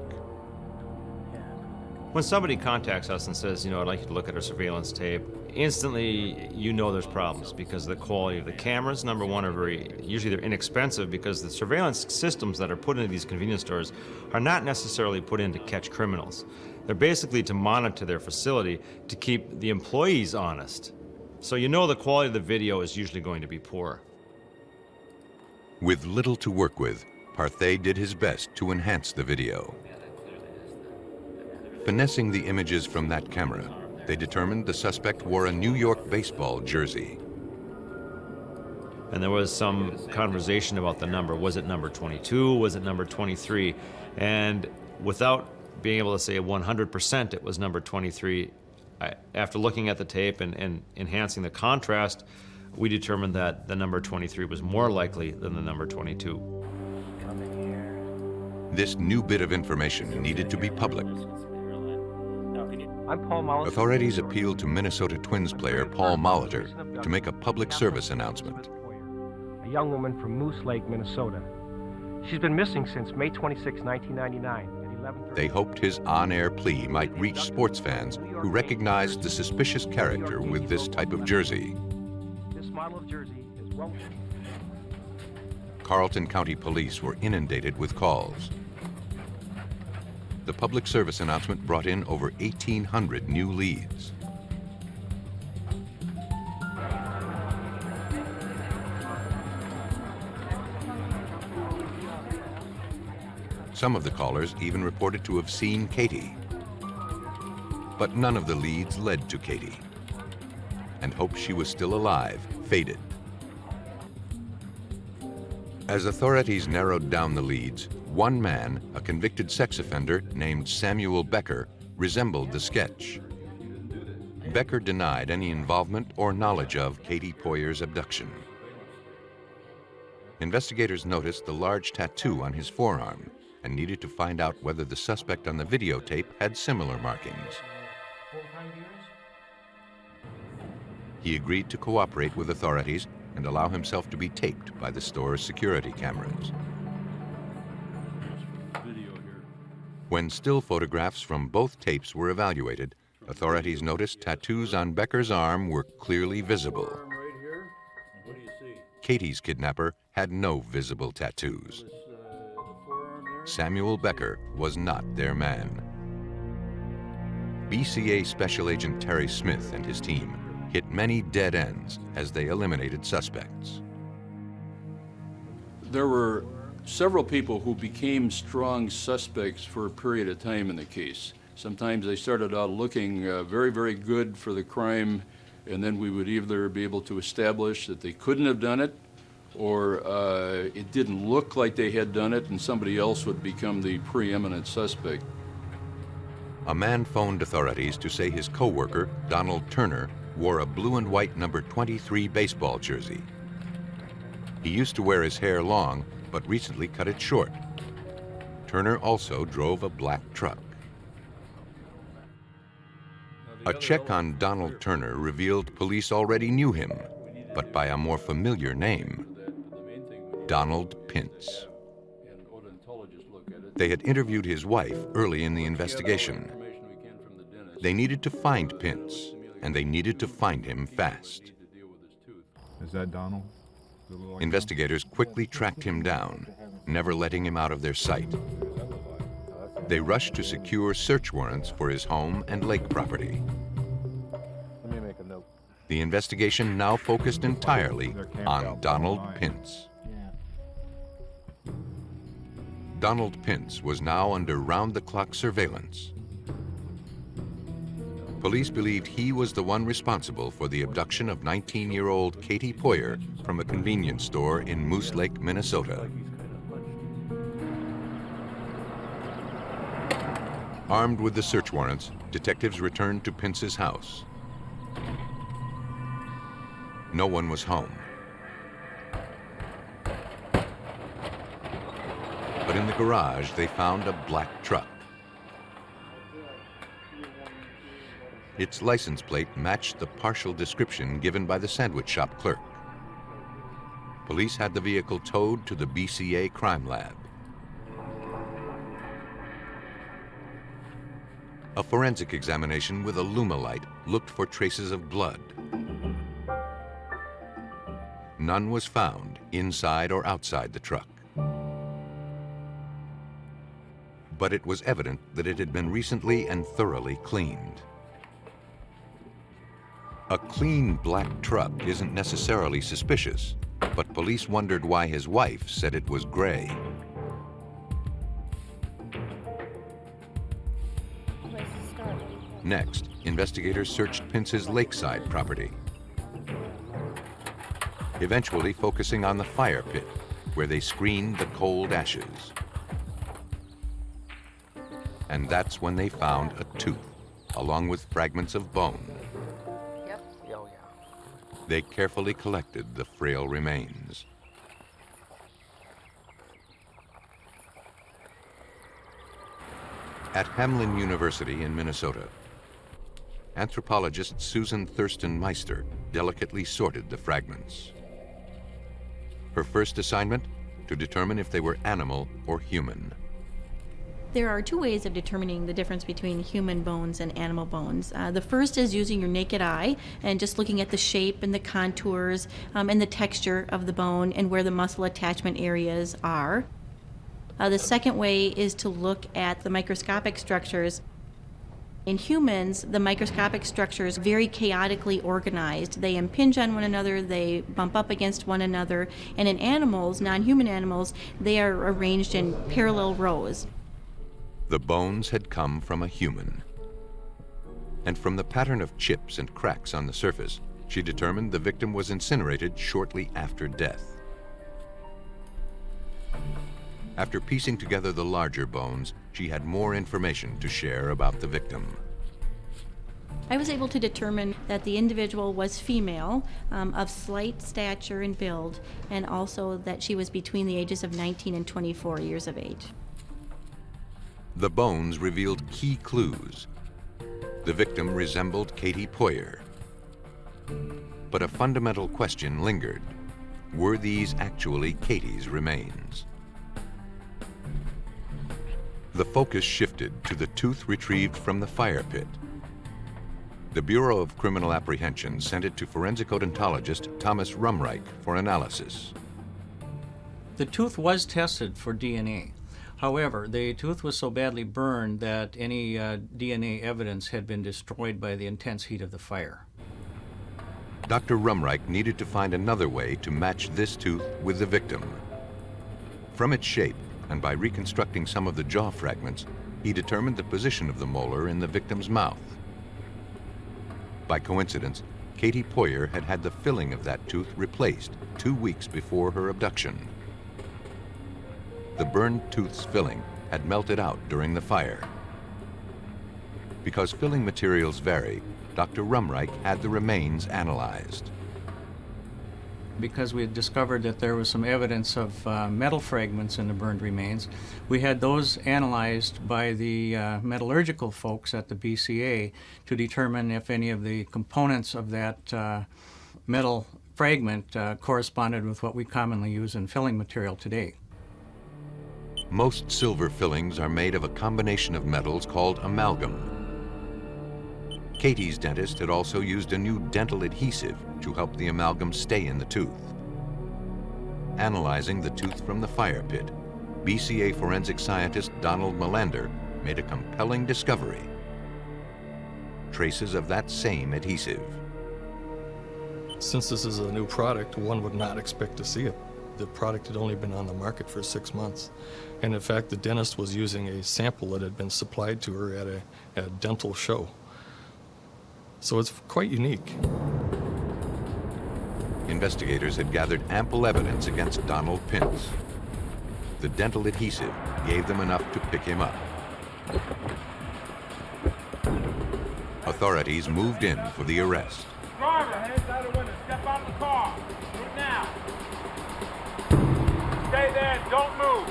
When somebody contacts us and says, I'd like you to look at our surveillance tape, instantly you know there's problems because the quality of the cameras, number one, are usually they're inexpensive because the surveillance systems that are put into these convenience stores are not necessarily put in to catch criminals. They're basically to monitor their facility to keep the employees honest. So the quality of the video is usually going to be poor. With little to work with, Parthay did his best to enhance the video. Finessing the images from that camera, they determined the suspect wore a New York baseball jersey. And there was some conversation about the number. Was it number 22? Was it number 23? And without being able to say 100% it was number 23, after looking at the tape and enhancing the contrast, we determined that the number 23 was more likely than the number 22. This new bit of information needed to be public. I'm Paul Molitor. Authorities appealed to Minnesota Twins player Paul Molitor to make a public service announcement. A young woman from Moose Lake, Minnesota. She's been missing since May 26, 1999 at 11:30. They hoped his on-air plea might reach sports fans who recognized the suspicious character with this type of jersey. This model of jersey is well. Carlton County Police were inundated with calls. The public service announcement brought in over 1,800 new leads. Some of the callers even reported to have seen Katie. But none of the leads led to Katie, and hope she was still alive faded. As authorities narrowed down the leads, one man, a convicted sex offender named Samuel Becker, resembled the sketch. Becker denied any involvement or knowledge of Katie Poyer's abduction. Investigators noticed the large tattoo on his forearm and needed to find out whether the suspect on the videotape had similar markings. He agreed to cooperate with authorities and allow himself to be taped by the store's security cameras. When still photographs from both tapes were evaluated, authorities noticed tattoos on Becker's arm were clearly visible. Katie's kidnapper had no visible tattoos. Samuel Becker was not their man. BCA Special Agent Terry Smith and his team hit many dead ends as they eliminated suspects. There were several people who became strong suspects for a period of time in the case. Sometimes they started out looking very, very good for the crime, and then we would either be able to establish that they couldn't have done it, or it didn't look like they had done it, and somebody else would become the preeminent suspect. A man phoned authorities to say his co-worker, Donald Turner, wore a blue and white number 23 baseball jersey. He used to wear his hair long, but recently cut it short. Turner also drove a black truck. A check on Donald Turner revealed police already knew him, but by a more familiar name, Donald Pintz. They had interviewed his wife early in the investigation. They needed to find Pintz, and they needed to find him fast. Is that Donald? Investigators quickly tracked him down, never letting him out of their sight. They rushed to secure search warrants for his home and lake property. Let me make a note. The investigation now focused entirely on Donald Pintz. Donald Pintz was now under round-the-clock surveillance. Police believed he was the one responsible for the abduction of 19-year-old Katie Poyer from a convenience store in Moose Lake, Minnesota. Armed with the search warrants, detectives returned to Pintz's house. No one was home. But in the garage, they found a black truck. Its license plate matched the partial description given by the sandwich shop clerk. Police had the vehicle towed to the BCA crime lab. A forensic examination with a Lumalight looked for traces of blood. None was found inside or outside the truck. But it was evident that it had been recently and thoroughly cleaned. A clean black truck isn't necessarily suspicious, but police wondered why his wife said it was gray. Next, investigators searched Pintz's lakeside property, eventually focusing on the fire pit, where they screened the cold ashes. And that's when they found a tooth, along with fragments of bone. They carefully collected the frail remains. At Hamlin University in Minnesota, anthropologist Susan Thurston Meister delicately sorted the fragments. Her first assignment, to determine if they were animal or human. There are two ways of determining the difference between human bones and animal bones. The first is using your naked eye and just looking at the shape and the contours and the texture of the bone and where the muscle attachment areas are. The second way is to look at the microscopic structures. In humans, the microscopic structures are very chaotically organized. They impinge on one another, they bump up against one another, and in animals, non-human animals, they are arranged in parallel rows. The bones had come from a human. And from the pattern of chips and cracks on the surface, she determined the victim was incinerated shortly after death. After piecing together the larger bones, she had more information to share about the victim. I was able to determine that the individual was female, of slight stature and build, and also that she was between the ages of 19 and 24 years of age. The bones revealed key clues. The victim resembled Katie Poyer. But a fundamental question lingered. Were these actually Katie's remains? The focus shifted to the tooth retrieved from the fire pit. The Bureau of Criminal Apprehension sent it to forensic odontologist Thomas Rumreich for analysis. The tooth was tested for DNA. However, the tooth was so badly burned that any DNA evidence had been destroyed by the intense heat of the fire. Dr. Rumreich needed to find another way to match this tooth with the victim. From its shape, and by reconstructing some of the jaw fragments, he determined the position of the molar in the victim's mouth. By coincidence, Katie Poyer had had the filling of that tooth replaced 2 weeks before her abduction. The burned tooth's filling had melted out during the fire. Because filling materials vary, Dr. Rumreich had the remains analyzed. Because we had discovered that there was some evidence of metal fragments in the burned remains, we had those analyzed by the metallurgical folks at the BCA to determine if any of the components of that metal fragment corresponded with what we commonly use in filling material today. Most silver fillings are made of a combination of metals called amalgam. Katie's dentist had also used a new dental adhesive to help the amalgam stay in the tooth. Analyzing the tooth from the fire pit, BCA forensic scientist Donald Melander made a compelling discovery. Traces of that same adhesive. Since this is a new product, one would not expect to see it. The product had only been on the market for 6 months. And in fact, the dentist was using a sample that had been supplied to her at a dental show. So it's quite unique. Investigators had gathered ample evidence against Donald Pintz. The dental adhesive gave them enough to pick him up. Authorities moved in for the arrest. Driver, hands out the window. Step out of the car. Do it now. Stay there and don't move.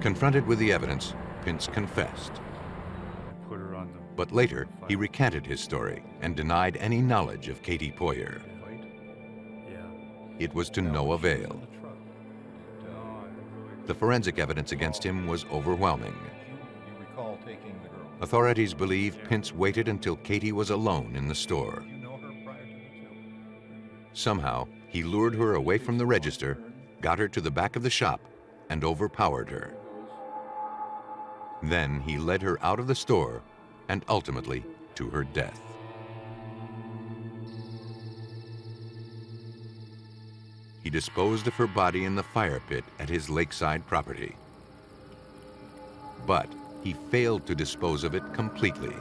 Confronted with the evidence, Pintz confessed. But later, he recanted his story and denied any knowledge of Katie Poyer. It was to no avail. The forensic evidence against him was overwhelming. Authorities believe Pintz waited until Katie was alone in the store. Somehow, he lured her away from the register, got her to the back of the shop, and overpowered her. Then he led her out of the store and ultimately to her death. He disposed of her body in the fire pit at his lakeside property. But he failed to dispose of it completely.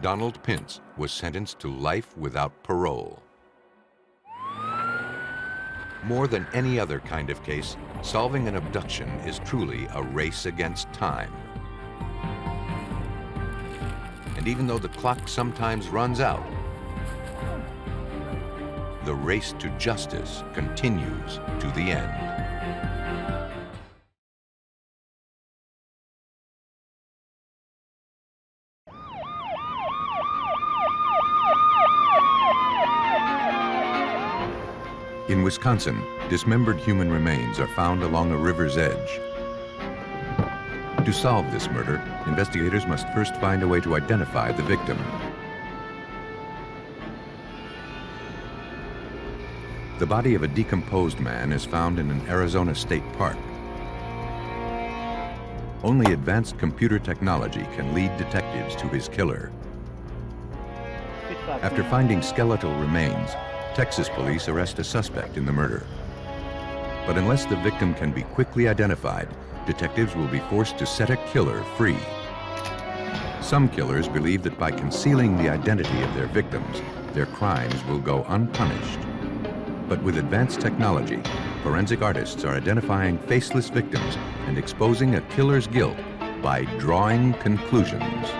Donald Pintz was sentenced to life without parole. More than any other kind of case, solving an abduction is truly a race against time. And even though the clock sometimes runs out, the race to justice continues to the end. In Wisconsin, dismembered human remains are found along a river's edge. To solve this murder, investigators must first find a way to identify the victim. The body of a decomposed man is found in an Arizona state park. Only advanced computer technology can lead detectives to his killer. After finding skeletal remains, Texas police arrest a suspect in the murder. But unless the victim can be quickly identified, detectives will be forced to set a killer free. Some killers believe that by concealing the identity of their victims, their crimes will go unpunished. But with advanced technology, forensic artists are identifying faceless victims and exposing a killer's guilt by drawing conclusions.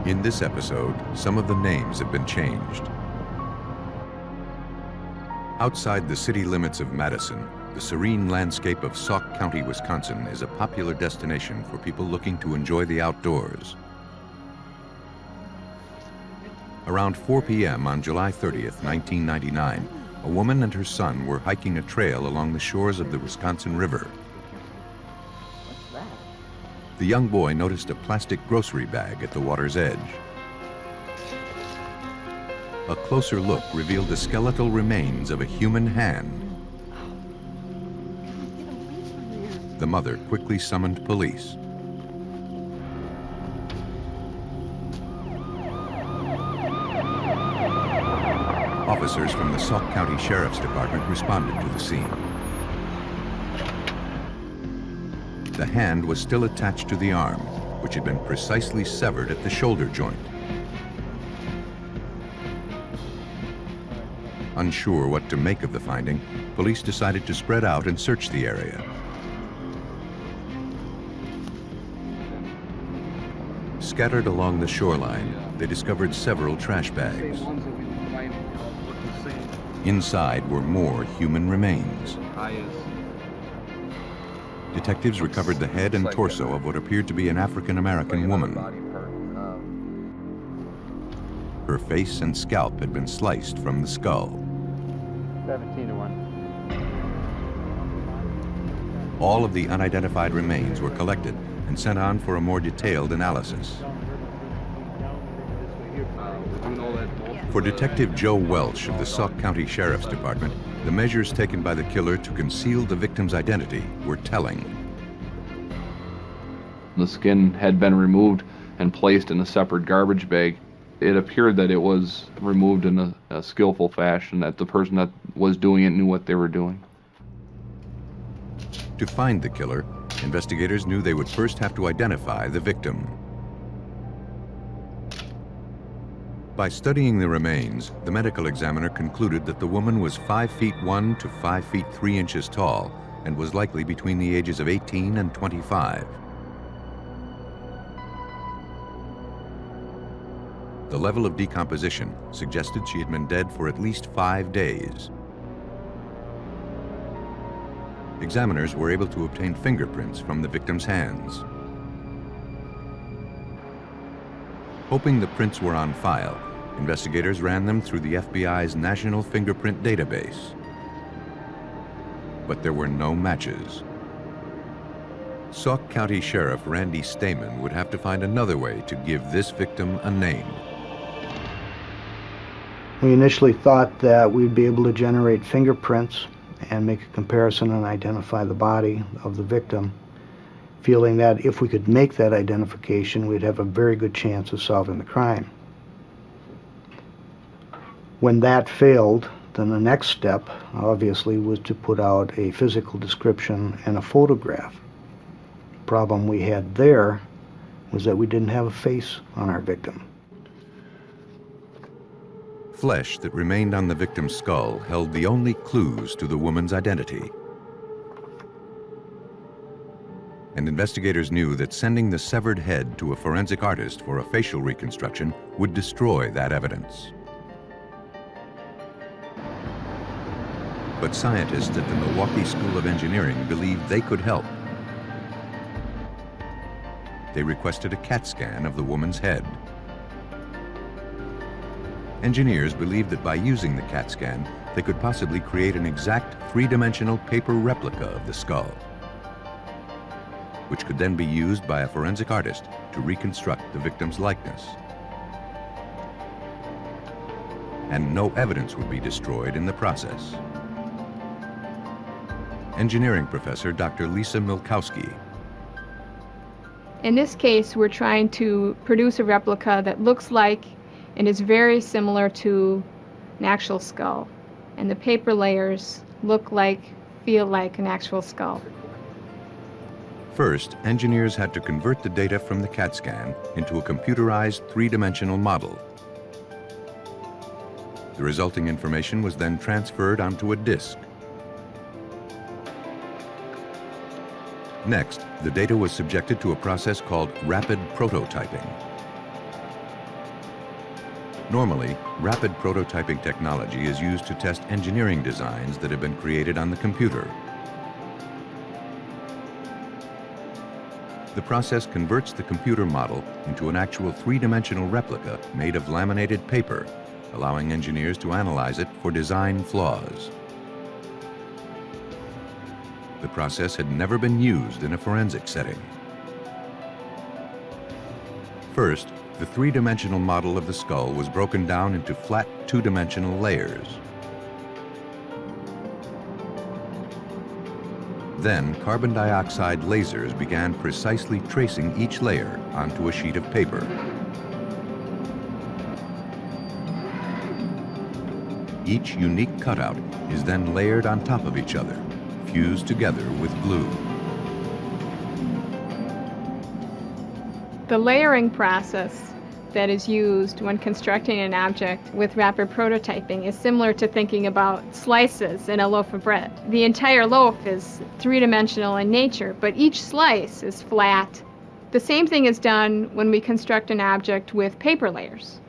In this episode, some of the names have been changed. Outside the city limits of Madison, the serene landscape of Sauk County, Wisconsin is a popular destination for people looking to enjoy the outdoors. Around 4 p.m. on July 30th, 1999, a woman and her son were hiking a trail along the shores of the Wisconsin River. The young boy noticed a plastic grocery bag at the water's edge. A closer look revealed the skeletal remains of a human hand. The mother quickly summoned police. Officers from the Sauk County Sheriff's Department responded to the scene. The hand was still attached to the arm, which had been precisely severed at the shoulder joint. Unsure what to make of the finding, police decided to spread out and search the area. Scattered along the shoreline, they discovered several trash bags. Inside were more human remains. Detectives recovered the head and torso of what appeared to be an African-American woman. Her face and scalp had been sliced from the skull. 17-1. All of the unidentified remains were collected and sent on for a more detailed analysis. For Detective Joe Welch of the Sauk County Sheriff's Department, the measures taken by the killer to conceal the victim's identity were telling. The skin had been removed and placed in a separate garbage bag. It appeared that it was removed in a skillful fashion, that the person that was doing it knew what they were doing. To find the killer, investigators knew they would first have to identify the victim. By studying the remains, the medical examiner concluded that the woman was 5 feet 1 to 5 feet 3 inches tall and was likely between the ages of 18 and 25. The level of decomposition suggested she had been dead for at least 5 days. Examiners were able to obtain fingerprints from the victim's hands. Hoping the prints were on file, investigators ran them through the FBI's National Fingerprint Database. But there were no matches. Sauk County Sheriff Randy Stamen would have to find another way to give this victim a name. We initially thought that we'd be able to generate fingerprints and make a comparison and identify the body of the victim, feeling that if we could make that identification, we'd have a very good chance of solving the crime. When that failed, then the next step, obviously, was to put out a physical description and a photograph. The problem we had there was that we didn't have a face on our victim. Flesh that remained on the victim's skull held the only clues to the woman's identity. And investigators knew that sending the severed head to a forensic artist for a facial reconstruction would destroy that evidence. But scientists at the Milwaukee School of Engineering believed they could help. They requested a CAT scan of the woman's head. Engineers believed that by using the CAT scan, they could possibly create an exact three-dimensional paper replica of the skull, which could then be used by a forensic artist to reconstruct the victim's likeness. And no evidence would be destroyed in the process. Engineering professor Dr. Lisa Milkowski. In this case, we're trying to produce a replica that looks like and is very similar to an actual skull. And the paper layers look like, feel like an actual skull. First, engineers had to convert the data from the CAT scan into a computerized three-dimensional model. The resulting information was then transferred onto a disk. Next, the data was subjected to a process called rapid prototyping. Normally, rapid prototyping technology is used to test engineering designs that have been created on the computer. The process converts the computer model into an actual three-dimensional replica made of laminated paper, allowing engineers to analyze it for design flaws. The process had never been used in a forensic setting. First, the three-dimensional model of the skull was broken down into flat two-dimensional layers. Then, carbon dioxide lasers began precisely tracing each layer onto a sheet of paper. Each unique cutout is then layered on top of each other, fused together with glue. The layering process that is used when constructing an object with rapid prototyping is similar to thinking about slices in a loaf of bread. The entire loaf is three-dimensional in nature, but each slice is flat. The same thing is done when we construct an object with paper layers.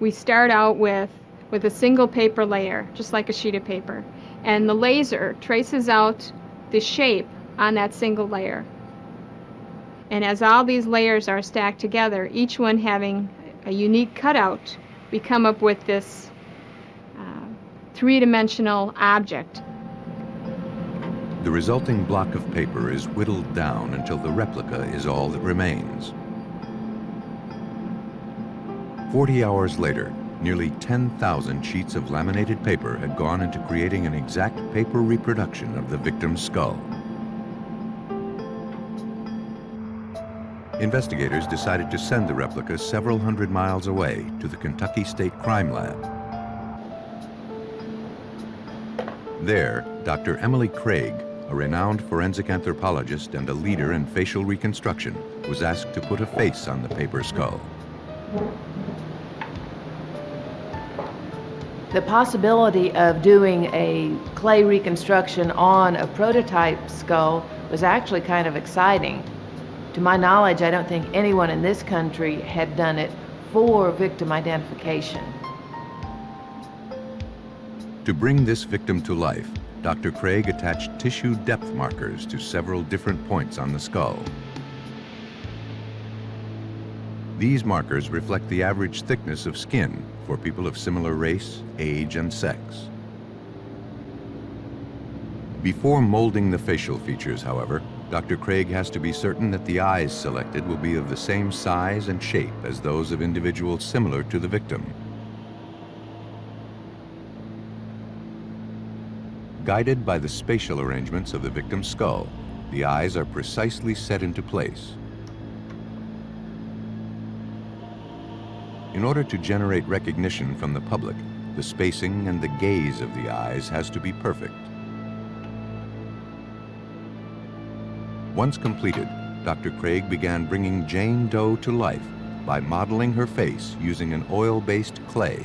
We start out with a single paper layer, just like a sheet of paper, and the laser traces out the shape on that single layer. And as all these layers are stacked together, each one having a unique cutout, we come up with this three-dimensional object. The resulting block of paper is whittled down until the replica is all that remains. 40 hours later, nearly 10,000 sheets of laminated paper had gone into creating an exact paper reproduction of the victim's skull. Investigators decided to send the replica several hundred miles away to the Kentucky State Crime Lab. There, Dr. Emily Craig, a renowned forensic anthropologist and a leader in facial reconstruction, was asked to put a face on the paper skull. The possibility of doing a clay reconstruction on a prototype skull was actually kind of exciting. To my knowledge, I don't think anyone in this country had done it for victim identification. To bring this victim to life, Dr. Craig attached tissue depth markers to several different points on the skull. These markers reflect the average thickness of skin for people of similar race, age, and sex. Before molding the facial features, however, Dr. Craig has to be certain that the eyes selected will be of the same size and shape as those of individuals similar to the victim. Guided by the spatial arrangements of the victim's skull, the eyes are precisely set into place. In order to generate recognition from the public, the spacing and the gaze of the eyes has to be perfect. Once completed, Dr. Craig began bringing Jane Doe to life by modeling her face using an oil-based clay.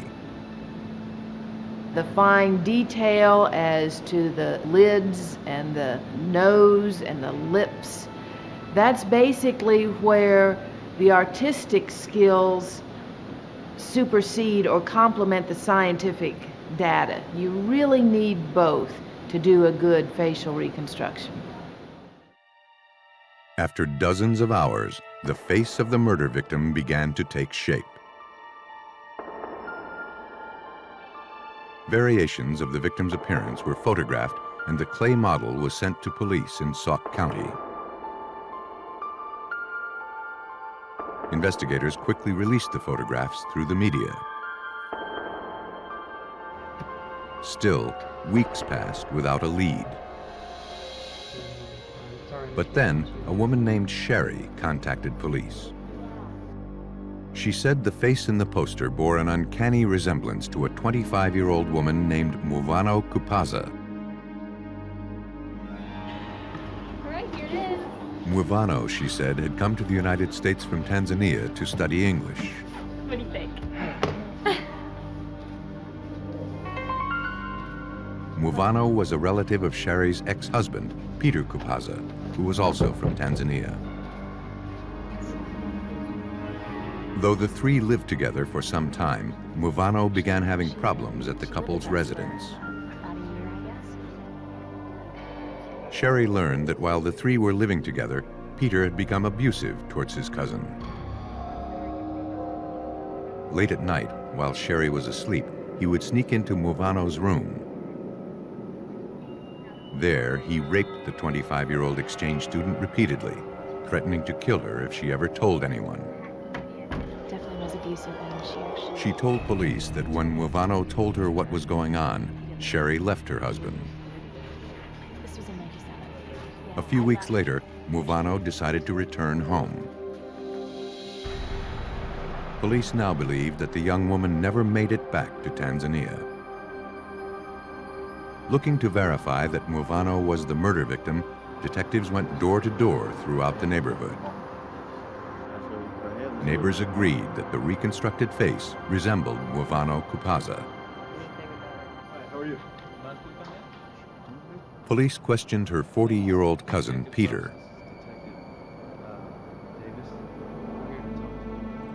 The fine detail as to the lids and the nose and the lips, that's basically where the artistic skills supersede or complement the scientific data. You really need both to do a good facial reconstruction. After dozens of hours, the face of the murder victim began to take shape. Variations of the victim's appearance were photographed, and the clay model was sent to police in Sauk County. Investigators quickly released the photographs through the media. Still, weeks passed without a lead. But then, a woman named Sherry contacted police. She said the face in the poster bore an uncanny resemblance to a 25-year-old woman named Muvano Kupaza. All right, here it is. Muvano, she said, had come to the United States from Tanzania to study English. What do you think? Muvano was a relative of Sherry's ex-husband, Peter Kupaza, who was also from Tanzania. Though the three lived together for some time, Movano began having problems at the couple's residence. Sherry learned that while the three were living together, Peter had become abusive towards his cousin. Late at night, while Sherry was asleep, he would sneak into Movano's room. There, he raped the 25-year-old exchange student repeatedly, threatening to kill her if she ever told anyone. Definitely was abusive, and She told police that when Movano told her what was going on, Sherry left her husband. This was in 97. A few weeks later, Movano decided to return home. Police now believe that the young woman never made it back to Tanzania. Looking to verify that Movano was the murder victim, detectives went door to door throughout the neighborhood. Neighbors agreed that the reconstructed face resembled Movano Kupaza. How are you? Police questioned her 40-year-old cousin, Peter.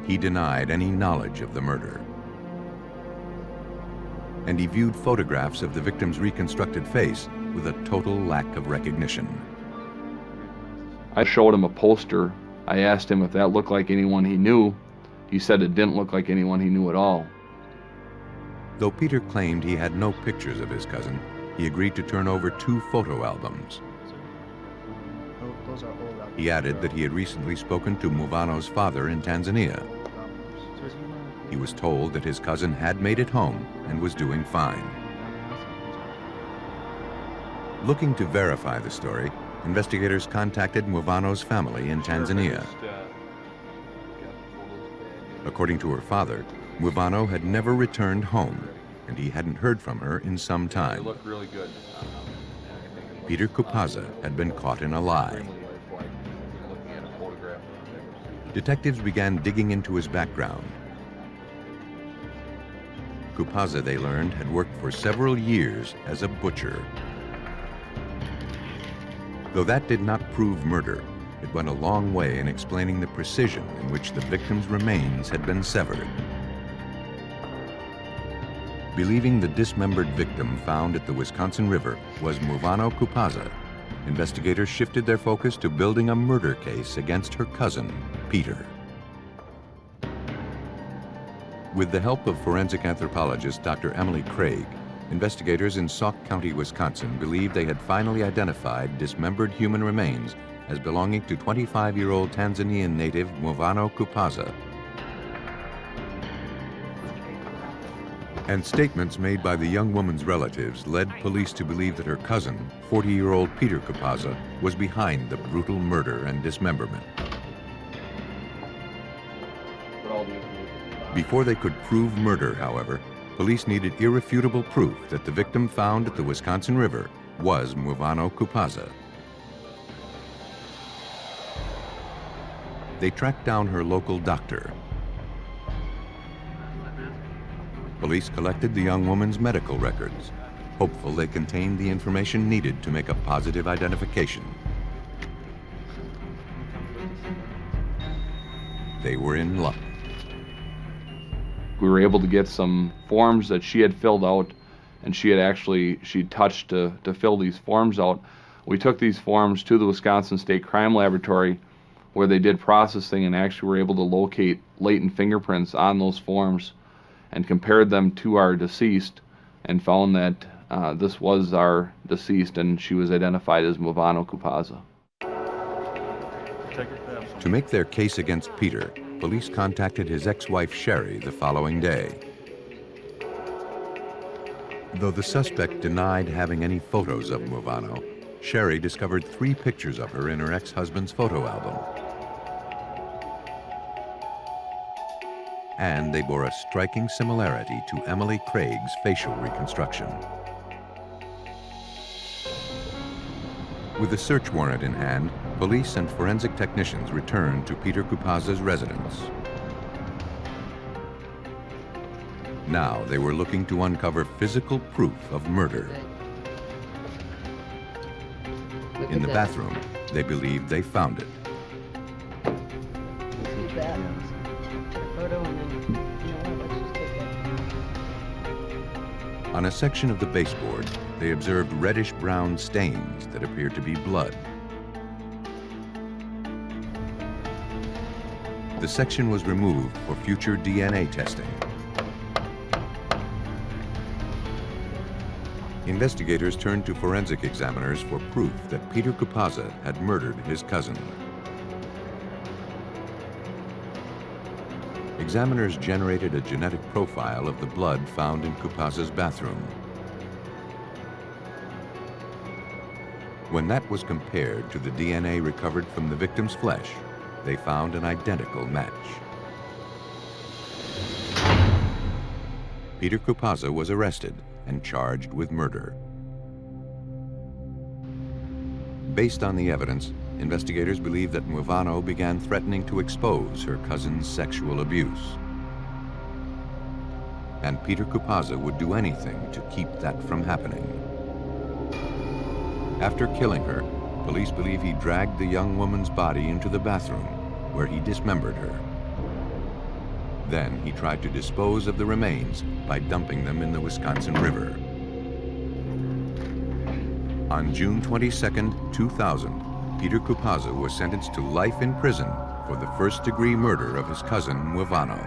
He denied any knowledge of the murder. And he viewed photographs of the victim's reconstructed face with a total lack of recognition. I showed him a poster. I asked him if that looked like anyone he knew. He said it didn't look like anyone he knew at all. Though Peter claimed he had no pictures of his cousin, he agreed to turn over 2 photo albums. He added that he had recently spoken to Movano's father in Tanzania. He was told that his cousin had made it home and was doing fine. Looking to verify the story, investigators contacted Movano's family in Tanzania. According to her father, Movano had never returned home, and he hadn't heard from her in some time. They look really good. Peter Kupaza had been caught in a lie. Detectives began digging into his background. Kupaza, they learned, had worked for several years as a butcher. Though that did not prove murder, it went a long way in explaining the precision in which the victim's remains had been severed. Believing the dismembered victim found at the Wisconsin River was Movano Kupaza, investigators shifted their focus to building a murder case against her cousin, Peter. With the help of forensic anthropologist Dr. Emily Craig, investigators in Sauk County, Wisconsin believed they had finally identified dismembered human remains as belonging to 25-year-old Tanzanian native Movano Kupaza. And statements made by the young woman's relatives led police to believe that her cousin, 40-year-old Peter Kupaza, was behind the brutal murder and dismemberment. Before they could prove murder, however, police needed irrefutable proof that the victim found at the Wisconsin River was Movano Kupaza. They tracked down her local doctor. Police collected the young woman's medical records, hopeful they contained the information needed to make a positive identification. They were in luck. We were able to get some forms that she had filled out, and she touched to fill these forms out. We took these forms to the Wisconsin State Crime Laboratory, where they did processing and actually were able to locate latent fingerprints on those forms and compared them to our deceased and found that this was our deceased, and she was identified as Movano Kupaza. To make their case against Peter, police contacted his ex-wife Sherry the following day. Though the suspect denied having any photos of Movano, Sherry discovered 3 pictures of her in her ex-husband's photo album. And they bore a striking similarity to Emily Craig's facial reconstruction. With a search warrant in hand, police and forensic technicians returned to Peter Kupaza's residence. Now they were looking to uncover physical proof of murder. In the bathroom, they believed they found it. On a section of the baseboard, they observed reddish-brown stains that appeared to be blood. The section was removed for future DNA testing. Investigators turned to forensic examiners for proof that Peter Kupaza had murdered his cousin. Examiners generated a genetic profile of the blood found in Kupaza's bathroom. When that was compared to the DNA recovered from the victim's flesh, they found an identical match. Peter Kupaza was arrested and charged with murder. Based on the evidence, investigators believe that Mwavano began threatening to expose her cousin's sexual abuse. And Peter Kupaza would do anything to keep that from happening. After killing her, police believe he dragged the young woman's body into the bathroom, where he dismembered her. Then he tried to dispose of the remains by dumping them in the Wisconsin River. On June 22, 2000, Peter Kupaza was sentenced to life in prison for the first-degree murder of his cousin, Mwavano.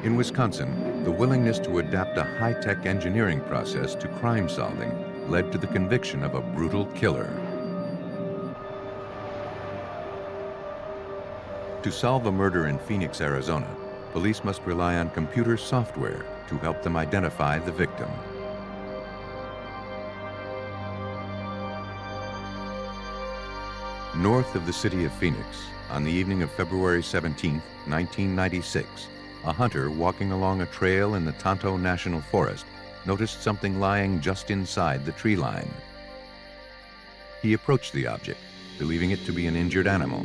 In Wisconsin, the willingness to adapt a high-tech engineering process to crime solving led to the conviction of a brutal killer. To solve a murder in Phoenix, Arizona, police must rely on computer software to help them identify the victim. North of the city of Phoenix, on the evening of February 17, 1996, a hunter walking along a trail in the Tonto National Forest noticed something lying just inside the tree line. He approached the object, believing it to be an injured animal.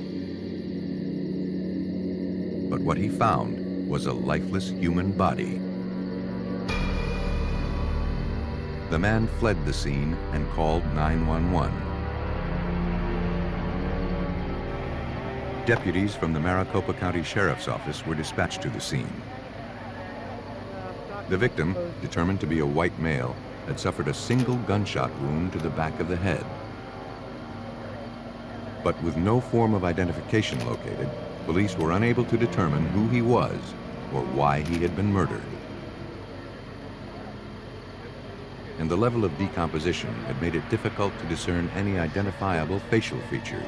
But what he found was a lifeless human body. The man fled the scene and called 911. Deputies from the Maricopa County Sheriff's Office were dispatched to the scene. The victim, determined to be a white male, had suffered a single gunshot wound to the back of the head. But with no form of identification located, police were unable to determine who he was or why he had been murdered. And the level of decomposition had made it difficult to discern any identifiable facial features.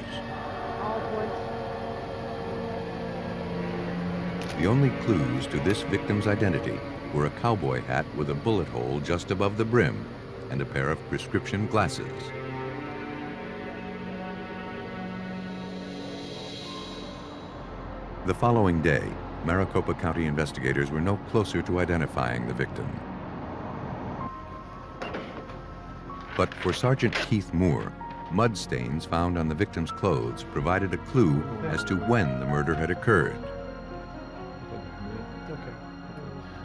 The only clues to this victim's identity were a cowboy hat with a bullet hole just above the brim and a pair of prescription glasses. The following day, Maricopa County investigators were no closer to identifying the victim. But for Sergeant Keith Moore, mud stains found on the victim's clothes provided a clue as to when the murder had occurred.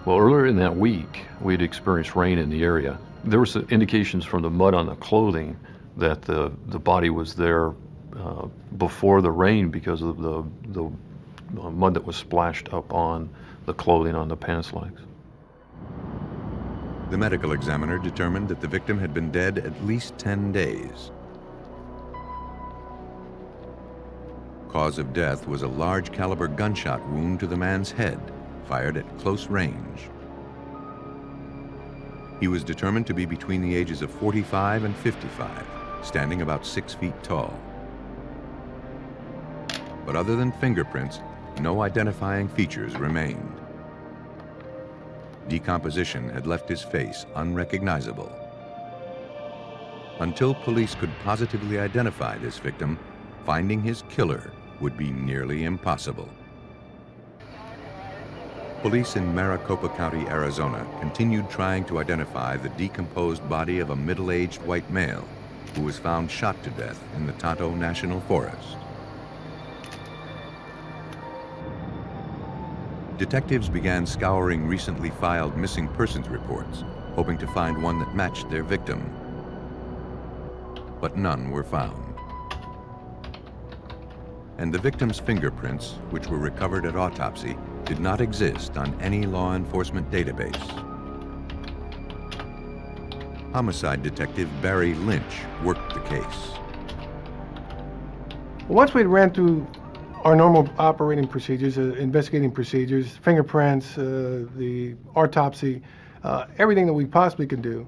Well, earlier in that week, we'd experienced rain in the area. There were some indications from the mud on the clothing that the body was there before the rain because of the mud that was splashed up on the clothing on the pants legs. The medical examiner determined that the victim had been dead at least 10 days. Cause of death was a large caliber gunshot wound to the man's head, fired at close range. He was determined to be between the ages of 45 and 55, standing about 6 feet tall. But other than fingerprints, no identifying features remained. Decomposition had left his face unrecognizable. Until police could positively identify this victim, finding his killer would be nearly impossible. Police in Maricopa County, Arizona, continued trying to identify the decomposed body of a middle-aged white male who was found shot to death in the Tonto National Forest. Detectives began scouring recently filed missing persons reports, hoping to find one that matched their victim. But none were found. And the victim's fingerprints, which were recovered at autopsy, did not exist on any law enforcement database. Homicide detective Barry Lynch worked the case. Once we ran through our normal operating procedures, investigating procedures, fingerprints, the autopsy, everything that we possibly could do,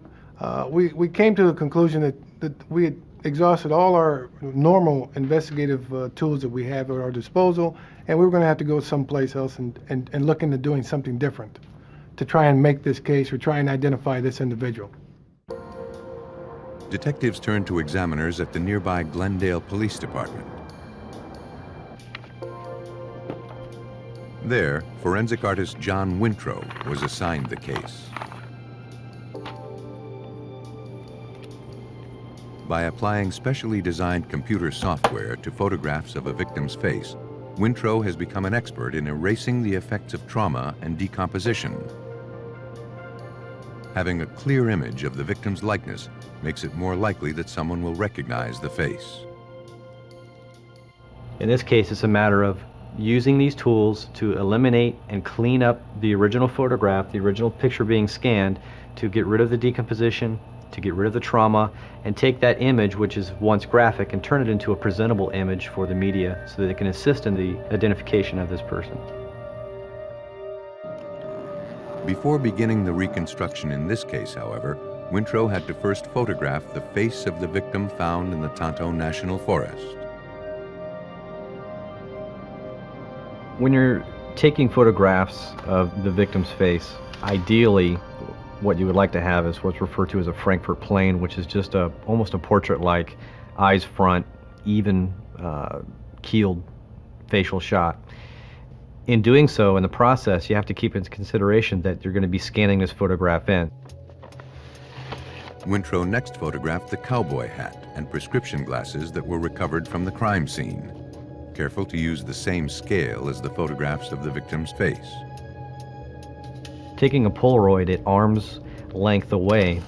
we came to the conclusion that we had exhausted all our normal investigative tools that we have at our disposal, and we were going to have to go someplace else and look into doing something different to try and make this case or try and identify this individual. Detectives turned to examiners at the nearby Glendale Police Department. There, forensic artist John Wintrow was assigned the case. By applying specially designed computer software to photographs of a victim's face, Wintrow has become an expert in erasing the effects of trauma and decomposition. Having a clear image of the victim's likeness makes it more likely that someone will recognize the face. In this case, it's a matter of using these tools to eliminate and clean up the original photograph, the original picture being scanned, to get rid of the decomposition, to get rid of the trauma, and take that image, which is once graphic, and turn it into a presentable image for the media so that it can assist in the identification of this person. Before beginning the reconstruction in this case, however, Wintrow had to first photograph the face of the victim found in the Tonto National Forest. When you're taking photographs of the victim's face, ideally what you would like to have is what's referred to as a Frankfurt plane, which is just almost a portrait-like, eyes front, even keeled facial shot. In doing so, in the process, you have to keep into consideration that you're going to be scanning this photograph in. Wintrow next photographed the cowboy hat and prescription glasses that were recovered from the crime scene, careful to use the same scale as the photographs of the victim's face. Taking a Polaroid at arm's length away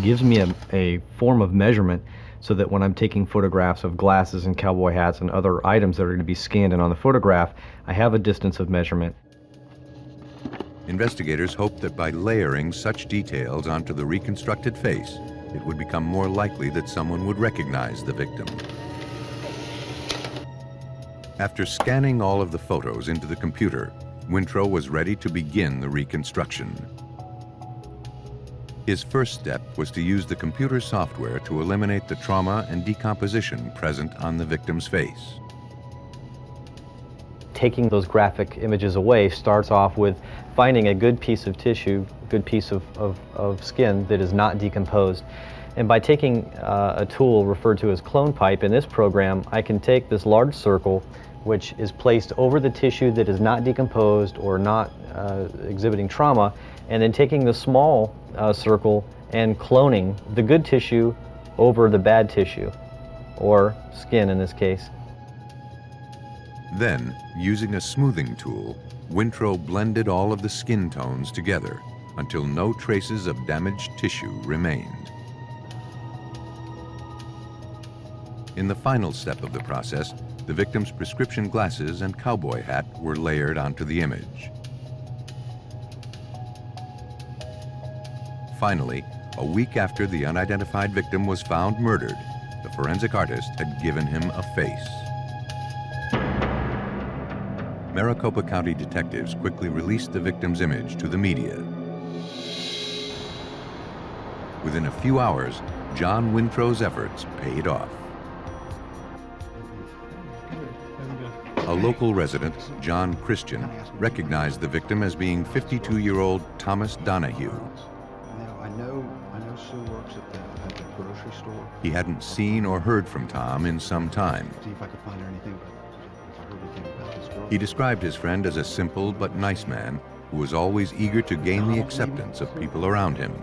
gives me a form of measurement so that when I'm taking photographs of glasses and cowboy hats and other items that are going to be scanned in on the photograph, I have a distance of measurement. Investigators hoped that by layering such details onto the reconstructed face, it would become more likely that someone would recognize the victim. After scanning all of the photos into the computer, Wintrow was ready to begin the reconstruction. His first step was to use the computer software to eliminate the trauma and decomposition present on the victim's face. Taking those graphic images away starts off with finding a good piece of tissue, a good piece of skin that is not decomposed. And by taking a tool referred to as clone pipe in this program, I can take this large circle, which is placed over the tissue that is not decomposed or not exhibiting trauma, and then taking the small circle and cloning the good tissue over the bad tissue, or skin in this case. Then, using a smoothing tool, Wintrow blended all of the skin tones together until no traces of damaged tissue remained. In the final step of the process, the victim's prescription glasses and cowboy hat were layered onto the image. Finally, a week after the unidentified victim was found murdered, the forensic artist had given him a face. Maricopa County detectives quickly released the victim's image to the media. Within a few hours, John Wintrow's efforts paid off. A local resident, John Christian, recognized the victim as being 52-year-old Thomas Donahue. I know Sue works at the grocery store. He hadn't seen or heard from Tom in some time. See if I could find anything, but I heard anything about this girl. He described his friend as a simple but nice man who was always eager to gain the acceptance of people around him.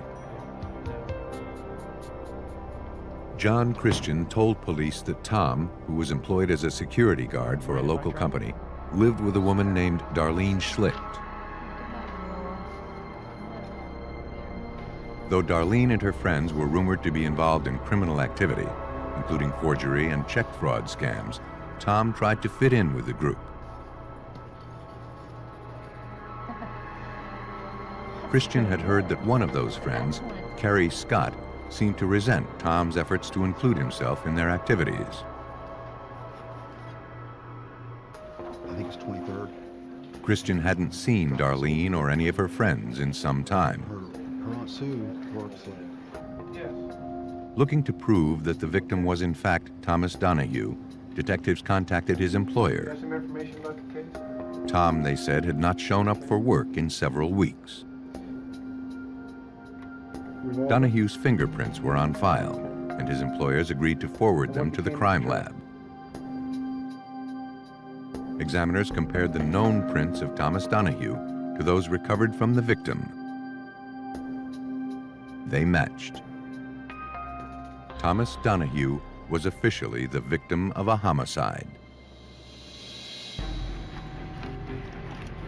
John Christian told police that Tom, who was employed as a security guard for a local company, lived with a woman named Darlene Schlicht. Though Darlene and her friends were rumored to be involved in criminal activity, including forgery and check fraud scams, Tom tried to fit in with the group. Christian had heard that one of those friends, Carrie Scott, seemed to resent Tom's efforts to include himself in their activities. I think it's 23rd. Christian hadn't seen Darlene or any of her friends in some time. Her Aunt Sue works at... Looking to prove that the victim was in fact Thomas Donahue, detectives contacted his employer. Got some information about the case? Tom, they said, had not shown up for work in several weeks. Donahue's fingerprints were on file, and his employers agreed to forward them to the crime lab. Examiners compared the known prints of Thomas Donahue to those recovered from the victim. They matched. Thomas Donahue was officially the victim of a homicide.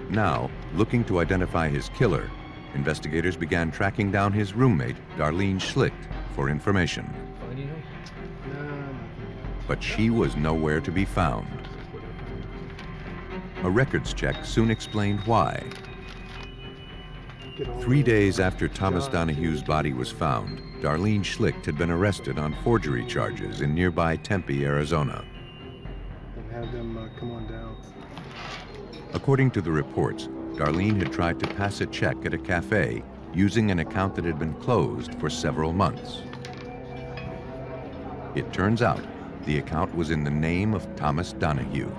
Now, looking to identify his killer, investigators began tracking down his roommate, Darlene Schlicht, for information. But she was nowhere to be found. A records check soon explained why. 3 days after Thomas Donahue's body was found, Darlene Schlicht had been arrested on forgery charges in nearby Tempe, Arizona. And have them come on down. According to the reports, Darlene had tried to pass a check at a cafe using an account that had been closed for several months. It turns out the account was in the name of Thomas Donahue.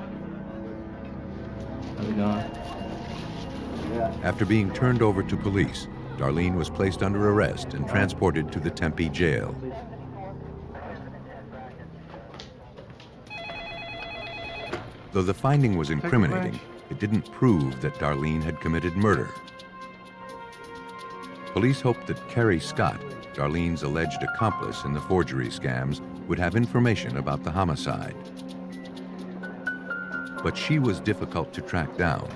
After being turned over to police, Darlene was placed under arrest and transported to the Tempe jail. Though the finding was incriminating, it didn't prove that Darlene had committed murder. Police hoped that Carrie Scott, Darlene's alleged accomplice in the forgery scams, would have information about the homicide. But she was difficult to track down.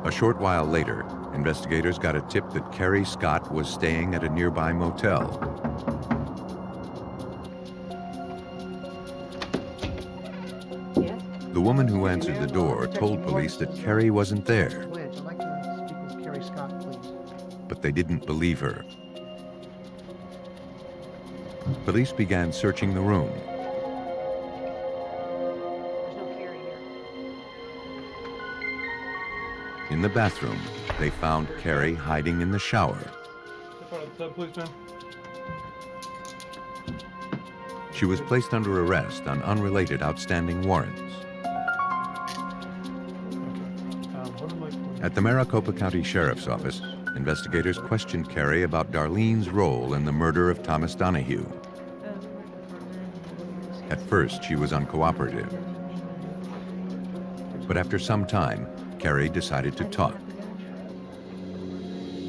A short while later, investigators got a tip that Carrie Scott was staying at a nearby motel. The woman who answered the door told police that Carrie wasn't there. I'd like to speak with Carrie Scott, please. But they didn't believe her. Police began searching the room. In the bathroom, they found Carrie hiding in the shower. She was placed under arrest on unrelated outstanding warrants. At the Maricopa County Sheriff's Office, investigators questioned Carrie about Darlene's role in the murder of Thomas Donahue. At first, she was uncooperative. But after some time, Carrie decided to talk.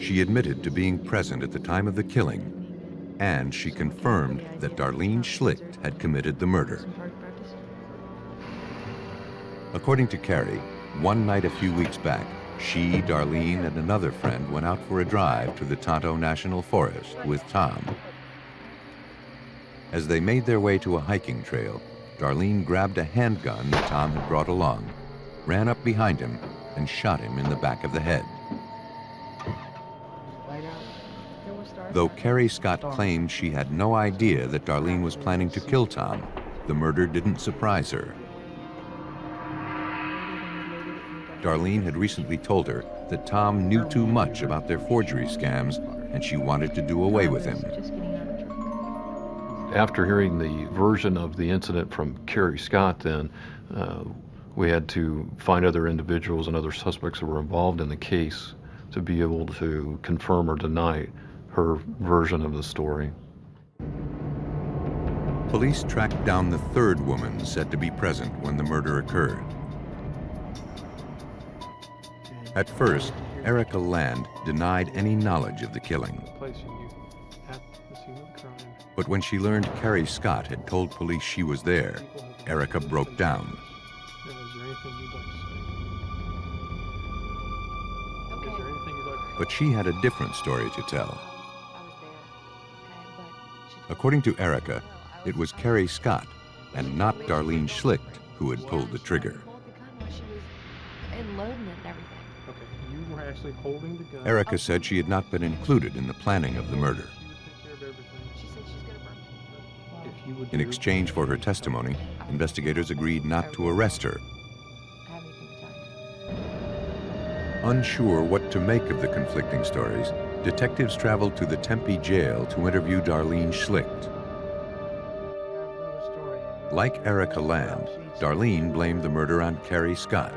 She admitted to being present at the time of the killing, and she confirmed that Darlene Schlicht had committed the murder. According to Carrie, one night a few weeks back, she, Darlene, and another friend went out for a drive to the Tonto National Forest with Tom. As they made their way to a hiking trail, Darlene grabbed a handgun that Tom had brought along, ran up behind him, and shot him in the back of the head. Though Carrie Scott claimed she had no idea that Darlene was planning to kill Tom, the murder didn't surprise her. Darlene had recently told her that Tom knew too much about their forgery scams, and she wanted to do away with him. After hearing the version of the incident from Carrie Scott, then, we had to find other individuals and other suspects that were involved in the case to be able to confirm or deny her version of the story. Police tracked down the third woman said to be present when the murder occurred. At first, Erica Land denied any knowledge of the killing. But when she learned Carrie Scott had told police she was there, Erica broke down. But she had a different story to tell. According to Erica, it was Carrie Scott and not Darlene Schlicht who had pulled the trigger. And loading it and everything. actually holding the gun. Erica said she had not been included in the planning of the murder. In exchange for her testimony, investigators agreed not to arrest her. Unsure what to make of the conflicting stories, detectives traveled to the Tempe jail to interview Darlene Schlicht. Like Erica Land, Darlene blamed the murder on Carrie Scott.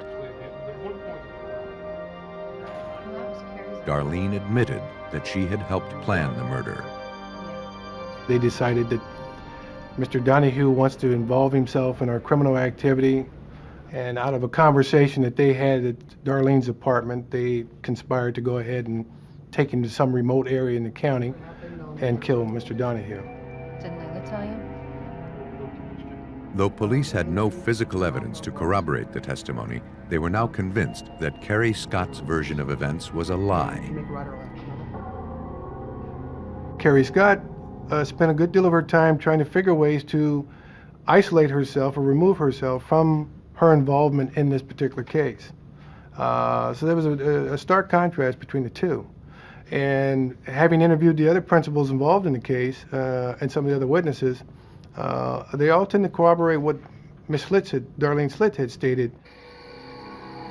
Darlene admitted that she had helped plan the murder. They decided that Mr. Donahue wants to involve himself in our criminal activity, and out of a conversation that they had at Darlene's apartment, they conspired to go ahead and take him to some remote area in the county and kill Mr. Donahue. Didn't Layla tell you? Though police had no physical evidence to corroborate the testimony, they were now convinced that Carrie Scott's version of events was a lie. Carrie Scott spent a good deal of her time trying to figure ways to isolate herself or remove herself from her involvement in this particular case. So there was a stark contrast between the two. And having interviewed the other principals involved in the case and some of the other witnesses, they all tend to corroborate what Ms. Darlene Schlicht had stated.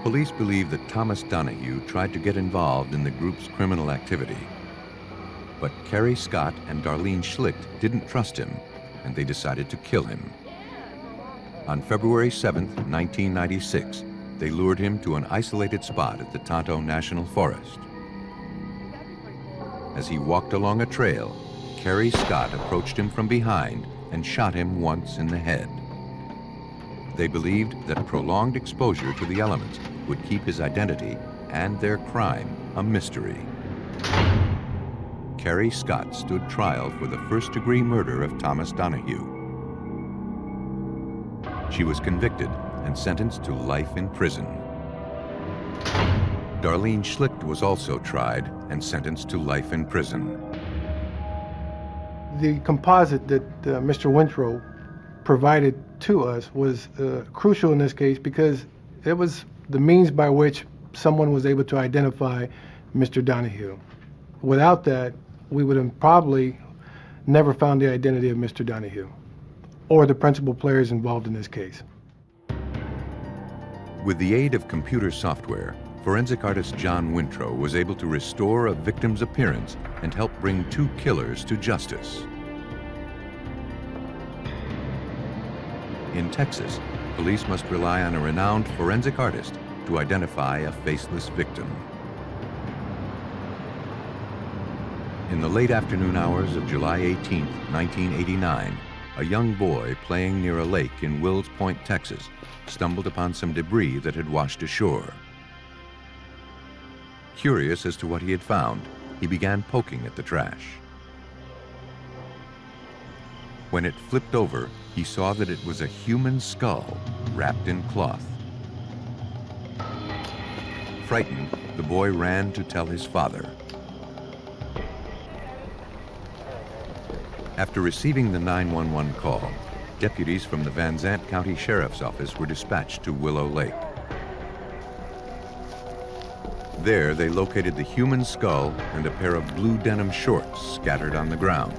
Police believe that Thomas Donahue tried to get involved in the group's criminal activity. But Carrie Scott and Darlene Schlicht didn't trust him, and they decided to kill him. On February 7th, 1996, they lured him to an isolated spot at the Tonto National Forest. As he walked along a trail, Carrie Scott approached him from behind and shot him once in the head. They believed that prolonged exposure to the elements would keep his identity and their crime a mystery. Carrie Scott stood trial for the first-degree murder of Thomas Donahue. She was convicted and sentenced to life in prison. Darlene Schlicht was also tried and sentenced to life in prison. The composite that Mr. Winthrop provided to us was crucial in this case because it was the means by which someone was able to identify Mr. Donahue. Without that, we would have probably never found the identity of Mr. Donahue or the principal players involved in this case. With the aid of computer software, forensic artist John Winthrop was able to restore a victim's appearance and help bring two killers to justice. In Texas, police must rely on a renowned forensic artist to identify a faceless victim. In the late afternoon hours of July 18, 1989, a young boy playing near a lake in Wills Point, Texas, stumbled upon some debris that had washed ashore. Curious as to what he had found, he began poking at the trash. When it flipped over, he saw that it was a human skull wrapped in cloth. Frightened, the boy ran to tell his father. After receiving the 911 call, deputies from the Van Zandt County Sheriff's Office were dispatched to Willow Lake. There, they located the human skull and a pair of blue denim shorts scattered on the ground.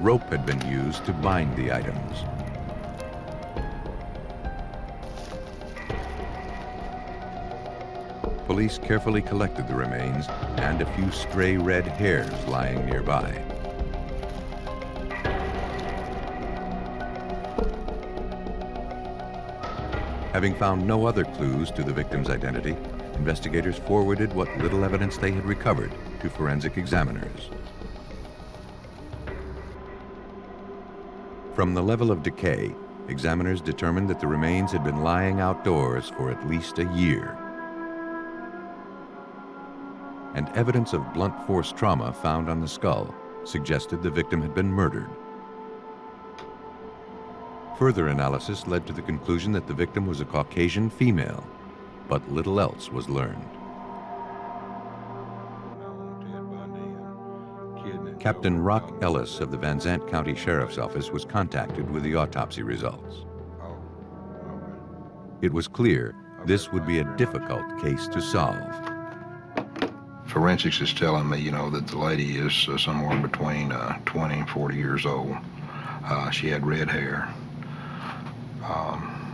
Rope had been used to bind the items. Police carefully collected the remains and a few stray red hairs lying nearby. Having found no other clues to the victim's identity, investigators forwarded what little evidence they had recovered to forensic examiners. From the level of decay, examiners determined that the remains had been lying outdoors for at least a year. And evidence of blunt force trauma found on the skull suggested the victim had been murdered. Further analysis led to the conclusion that the victim was a Caucasian female, but little else was learned. Captain Rock Ellis of the Van Zandt County Sheriff's Office was contacted with the autopsy results. It was clear this would be a difficult case to solve. Forensics is telling me, that the lady is somewhere between 20 and 40 years old. She had red hair,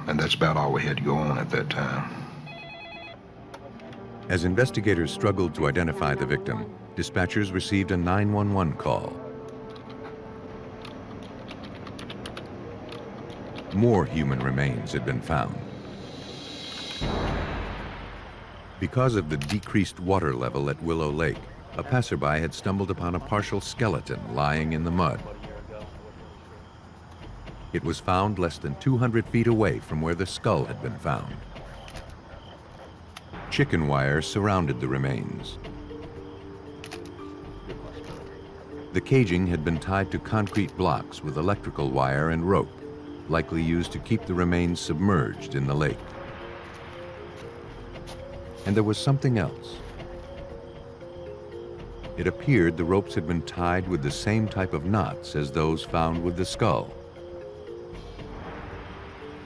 and that's about all we had to go on at that time. As investigators struggled to identify the victim, dispatchers received a 911 call. More human remains had been found. Because of the decreased water level at Willow Lake, a passerby had stumbled upon a partial skeleton lying in the mud. It was found less than 200 feet away from where the skull had been found. Chicken wire surrounded the remains. The caging had been tied to concrete blocks with electrical wire and rope, likely used to keep the remains submerged in the lake. And there was something else. It appeared the ropes had been tied with the same type of knots as those found with the skull.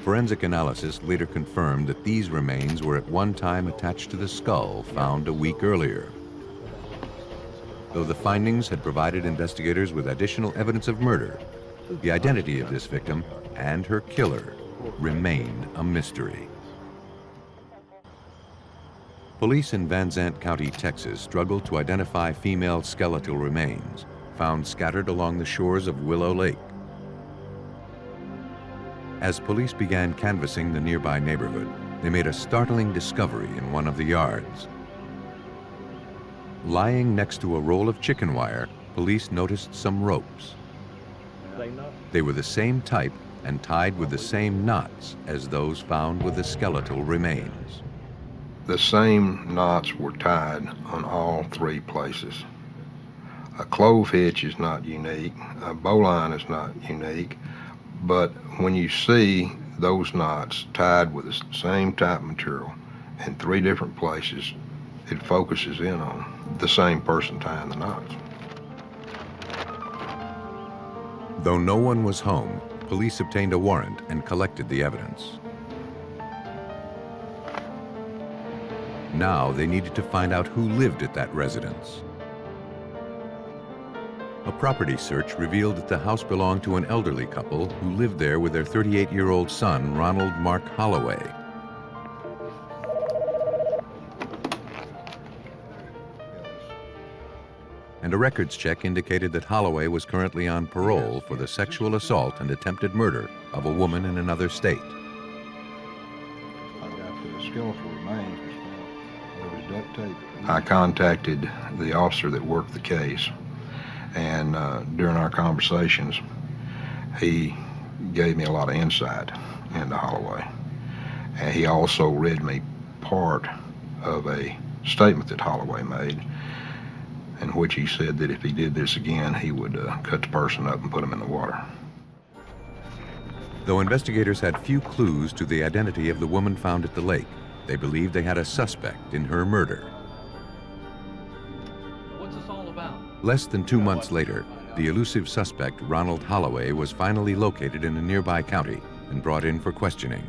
Forensic analysis later confirmed that these remains were at one time attached to the skull found a week earlier. Though the findings had provided investigators with additional evidence of murder, the identity of this victim and her killer remained a mystery. Police in Van Zandt County, Texas, struggled to identify female skeletal remains found scattered along the shores of Willow Lake. As police began canvassing the nearby neighborhood, they made a startling discovery in one of the yards. Lying next to a roll of chicken wire, police noticed some ropes. They were the same type and tied with the same knots as those found with the skeletal remains. The same knots were tied on all three places. A clove hitch is not unique, a bowline is not unique, but when you see those knots tied with the same type of material in three different places, it focuses in on the same person tying the knots. Though no one was home, police obtained a warrant and collected the evidence. Now they needed to find out who lived at that residence. A property search revealed that the house belonged to an elderly couple who lived there with their 38-year-old son, Ronald Mark Holloway. And a records check indicated that Holloway was currently on parole for the sexual assault and attempted murder of a woman in another state. I got the skeletal remains. There was duct tape. I contacted the officer that worked the case, and during our conversations, he gave me a lot of insight into Holloway. And he also read me part of a statement that Holloway made, in which he said that if he did this again, he would cut the person up and put him in the water. Though investigators had few clues to the identity of the woman found at the lake, they believed they had a suspect in her murder. What's this all about? Less than 2 months later, the elusive suspect, Ronald Holloway, was finally located in a nearby county and brought in for questioning.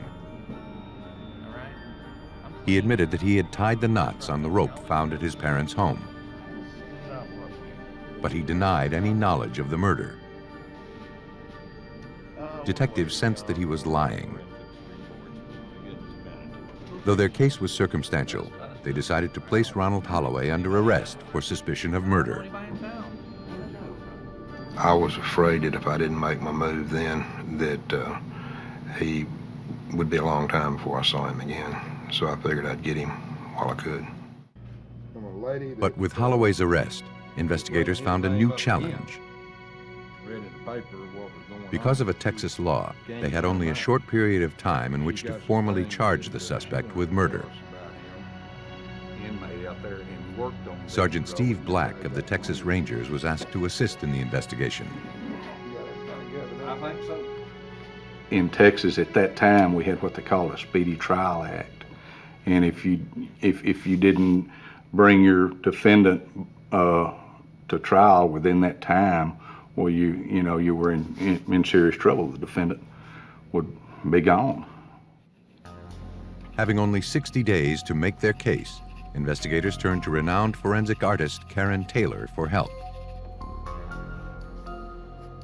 He admitted that he had tied the knots on the rope found at his parents' home, but he denied any knowledge of the murder. Detectives sensed that he was lying. Though their case was circumstantial, they decided to place Ronald Holloway under arrest for suspicion of murder. I was afraid that if I didn't make my move then, that he would be a long time before I saw him again. So I figured I'd get him while I could. But with Holloway's arrest, investigators found a new challenge. Because of a Texas law, they had only a short period of time in which to formally charge the suspect with murder. Sergeant Steve Black of the Texas Rangers was asked to assist in the investigation. In Texas at that time, we had what they call a Speedy Trial Act. And if you didn't bring your defendant to trial within that time, well, you were in serious trouble. The defendant would be gone. Having only 60 days to make their case, investigators turned to renowned forensic artist Karen Taylor for help.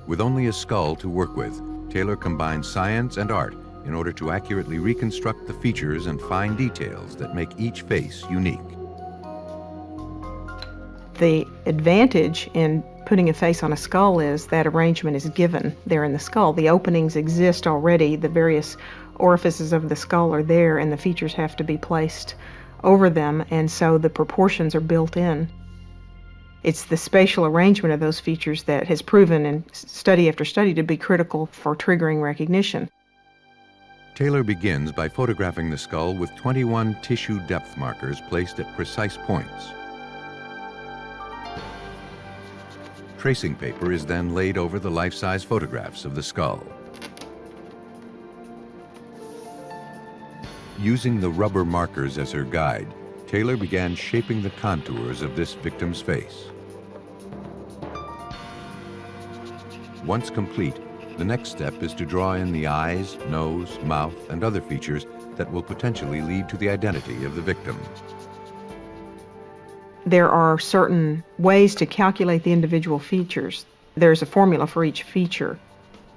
With only a skull to work with, Taylor combined science and art in order to accurately reconstruct the features and fine details that make each face unique. The advantage in putting a face on a skull is that arrangement is given there in the skull. The openings exist already, the various orifices of the skull are there, and the features have to be placed over them, and so the proportions are built in. It's the spatial arrangement of those features that has proven in study after study to be critical for triggering recognition. Taylor begins by photographing the skull with 21 tissue depth markers placed at precise points. Tracing paper is then laid over the life-size photographs of the skull. Using the rubber markers as her guide, Taylor began shaping the contours of this victim's face. Once complete, the next step is to draw in the eyes, nose, mouth, and other features that will potentially lead to the identity of the victim. There are certain ways to calculate the individual features. There's a formula for each feature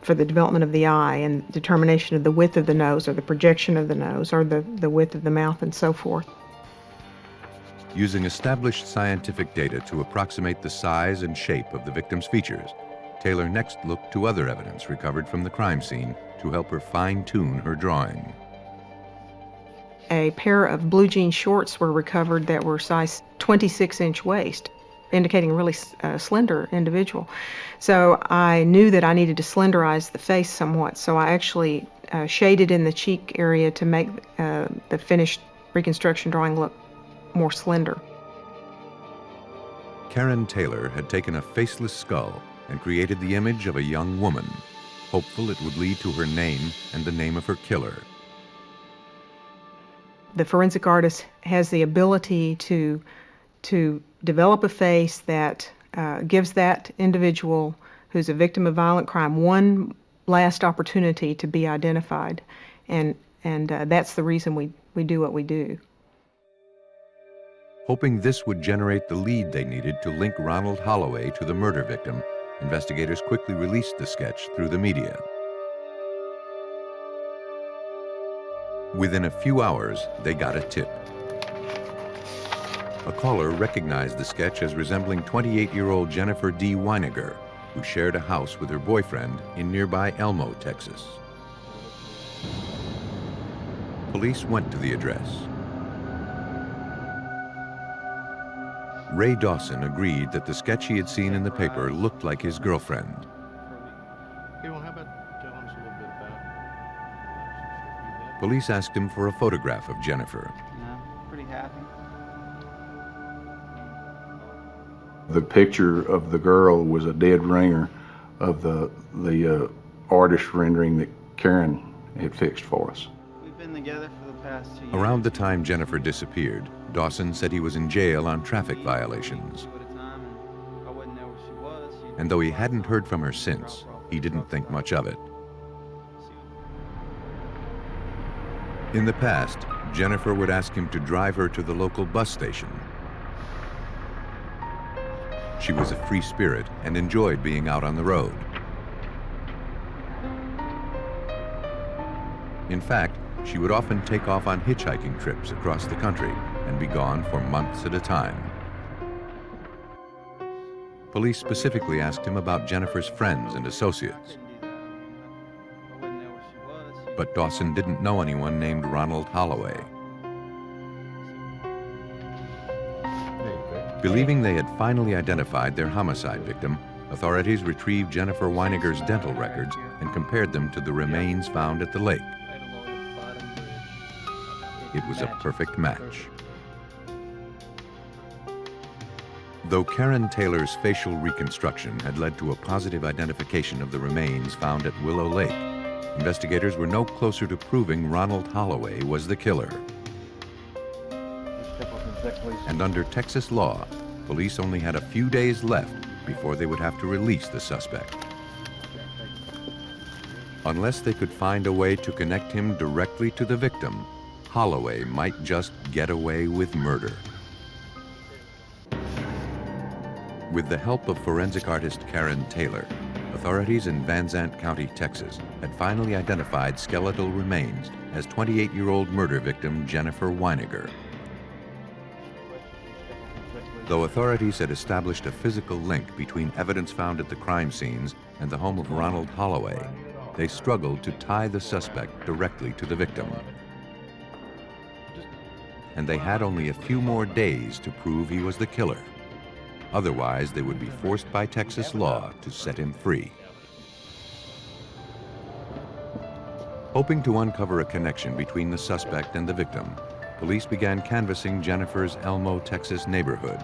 for the development of the eye and determination of the width of the nose or the projection of the nose or the width of the mouth and so forth. Using established scientific data to approximate the size and shape of the victim's features, Taylor next looked to other evidence recovered from the crime scene to help her fine-tune her drawing. A pair of blue jean shorts were recovered that were size 26-inch waist, indicating a really slender individual. So I knew that I needed to slenderize the face somewhat, so I actually shaded in the cheek area to make the finished reconstruction drawing look more slender. Karen Taylor had taken a faceless skull and created the image of a young woman, hopeful it would lead to her name and the name of her killer. The forensic artist has the ability to develop a face that gives that individual who's a victim of violent crime one last opportunity to be identified, and that's the reason we do what we do. Hoping this would generate the lead they needed to link Ronald Holloway to the murder victim, investigators quickly released the sketch through the media. Within a few hours, they got a tip. A caller recognized the sketch as resembling 28-year-old Jennifer D. Weiniger, who shared a house with her boyfriend in nearby Elmo, Texas. Police went to the address. Ray Dawson agreed that the sketch he had seen in the paper looked like his girlfriend. Police asked him for a photograph of Jennifer. Pretty happy. The picture of the girl was a dead ringer of the artist rendering that Karen had fixed for us. We've been together for the past 2 years. Around the time Jennifer disappeared, Dawson said he was in jail on traffic violations. And though he hadn't heard from her since, he didn't think much of it. In the past, Jennifer would ask him to drive her to the local bus station. She was a free spirit and enjoyed being out on the road. In fact, she would often take off on hitchhiking trips across the country and be gone for months at a time. Police specifically asked him about Jennifer's friends and associates. But Dawson didn't know anyone named Ronald Holloway. Believing they had finally identified their homicide victim, authorities retrieved Jennifer Weiniger's dental records and compared them to the remains found at the lake. It was a perfect match. Though Karen Taylor's facial reconstruction had led to a positive identification of the remains found at Willow Lake, investigators were no closer to proving Ronald Holloway was the killer. And under Texas law, police only had a few days left before they would have to release the suspect. Unless they could find a way to connect him directly to the victim, Holloway might just get away with murder. With the help of forensic artist Karen Taylor, authorities in Van Zandt County, Texas, had finally identified skeletal remains as 28-year-old murder victim Jennifer Weiniger. Though authorities had established a physical link between evidence found at the crime scenes and the home of Ronald Holloway, they struggled to tie the suspect directly to the victim. And they had only a few more days to prove he was the killer. Otherwise, they would be forced by Texas law to set him free. Hoping to uncover a connection between the suspect and the victim, police began canvassing Jennifer's Elmo, Texas neighborhood.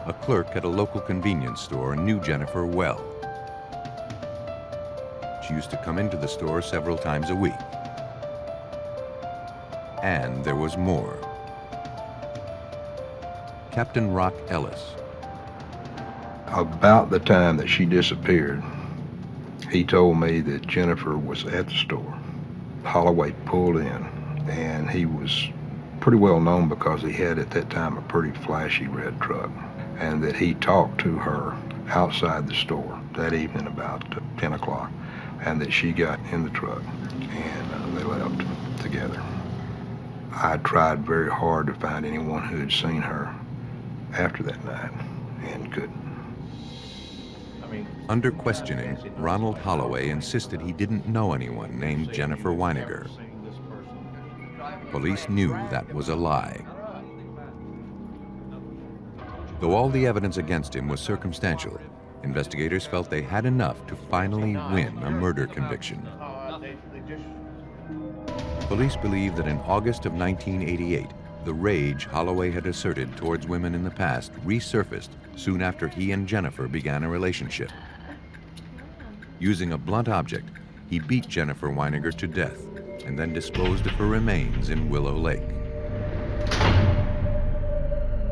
A clerk at a local convenience store knew Jennifer well. She used to come into the store several times a week. And there was more. Captain Rock Ellis. About the time that she disappeared, he told me that Jennifer was at the store. Holloway pulled in, and he was pretty well known because he had at that time a pretty flashy red truck, and that he talked to her outside the store that evening about 10 o'clock, and that she got in the truck, and they left together. I tried very hard to find anyone who had seen her after that night, and couldn't. Under questioning, Ronald Holloway insisted he didn't know anyone named Jennifer Weiniger. Police knew that was a lie. Though all the evidence against him was circumstantial, investigators felt they had enough to finally win a murder conviction. Police believe that in August of 1988, the rage Holloway had asserted towards women in the past resurfaced soon after he and Jennifer began a relationship. Using a blunt object, he beat Jennifer Weiniger to death and then disposed of her remains in Willow Lake.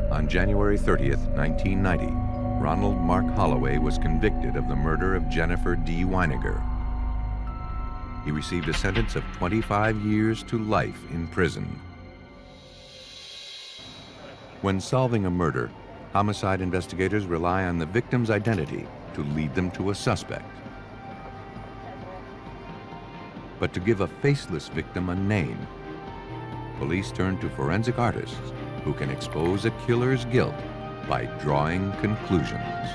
On January 30th, 1990, Ronald Mark Holloway was convicted of the murder of Jennifer D. Weiniger. He received a sentence of 25 years to life in prison. When solving a murder, homicide investigators rely on the victim's identity to lead them to a suspect. But to give a faceless victim a name, police turn to forensic artists who can expose a killer's guilt by drawing conclusions.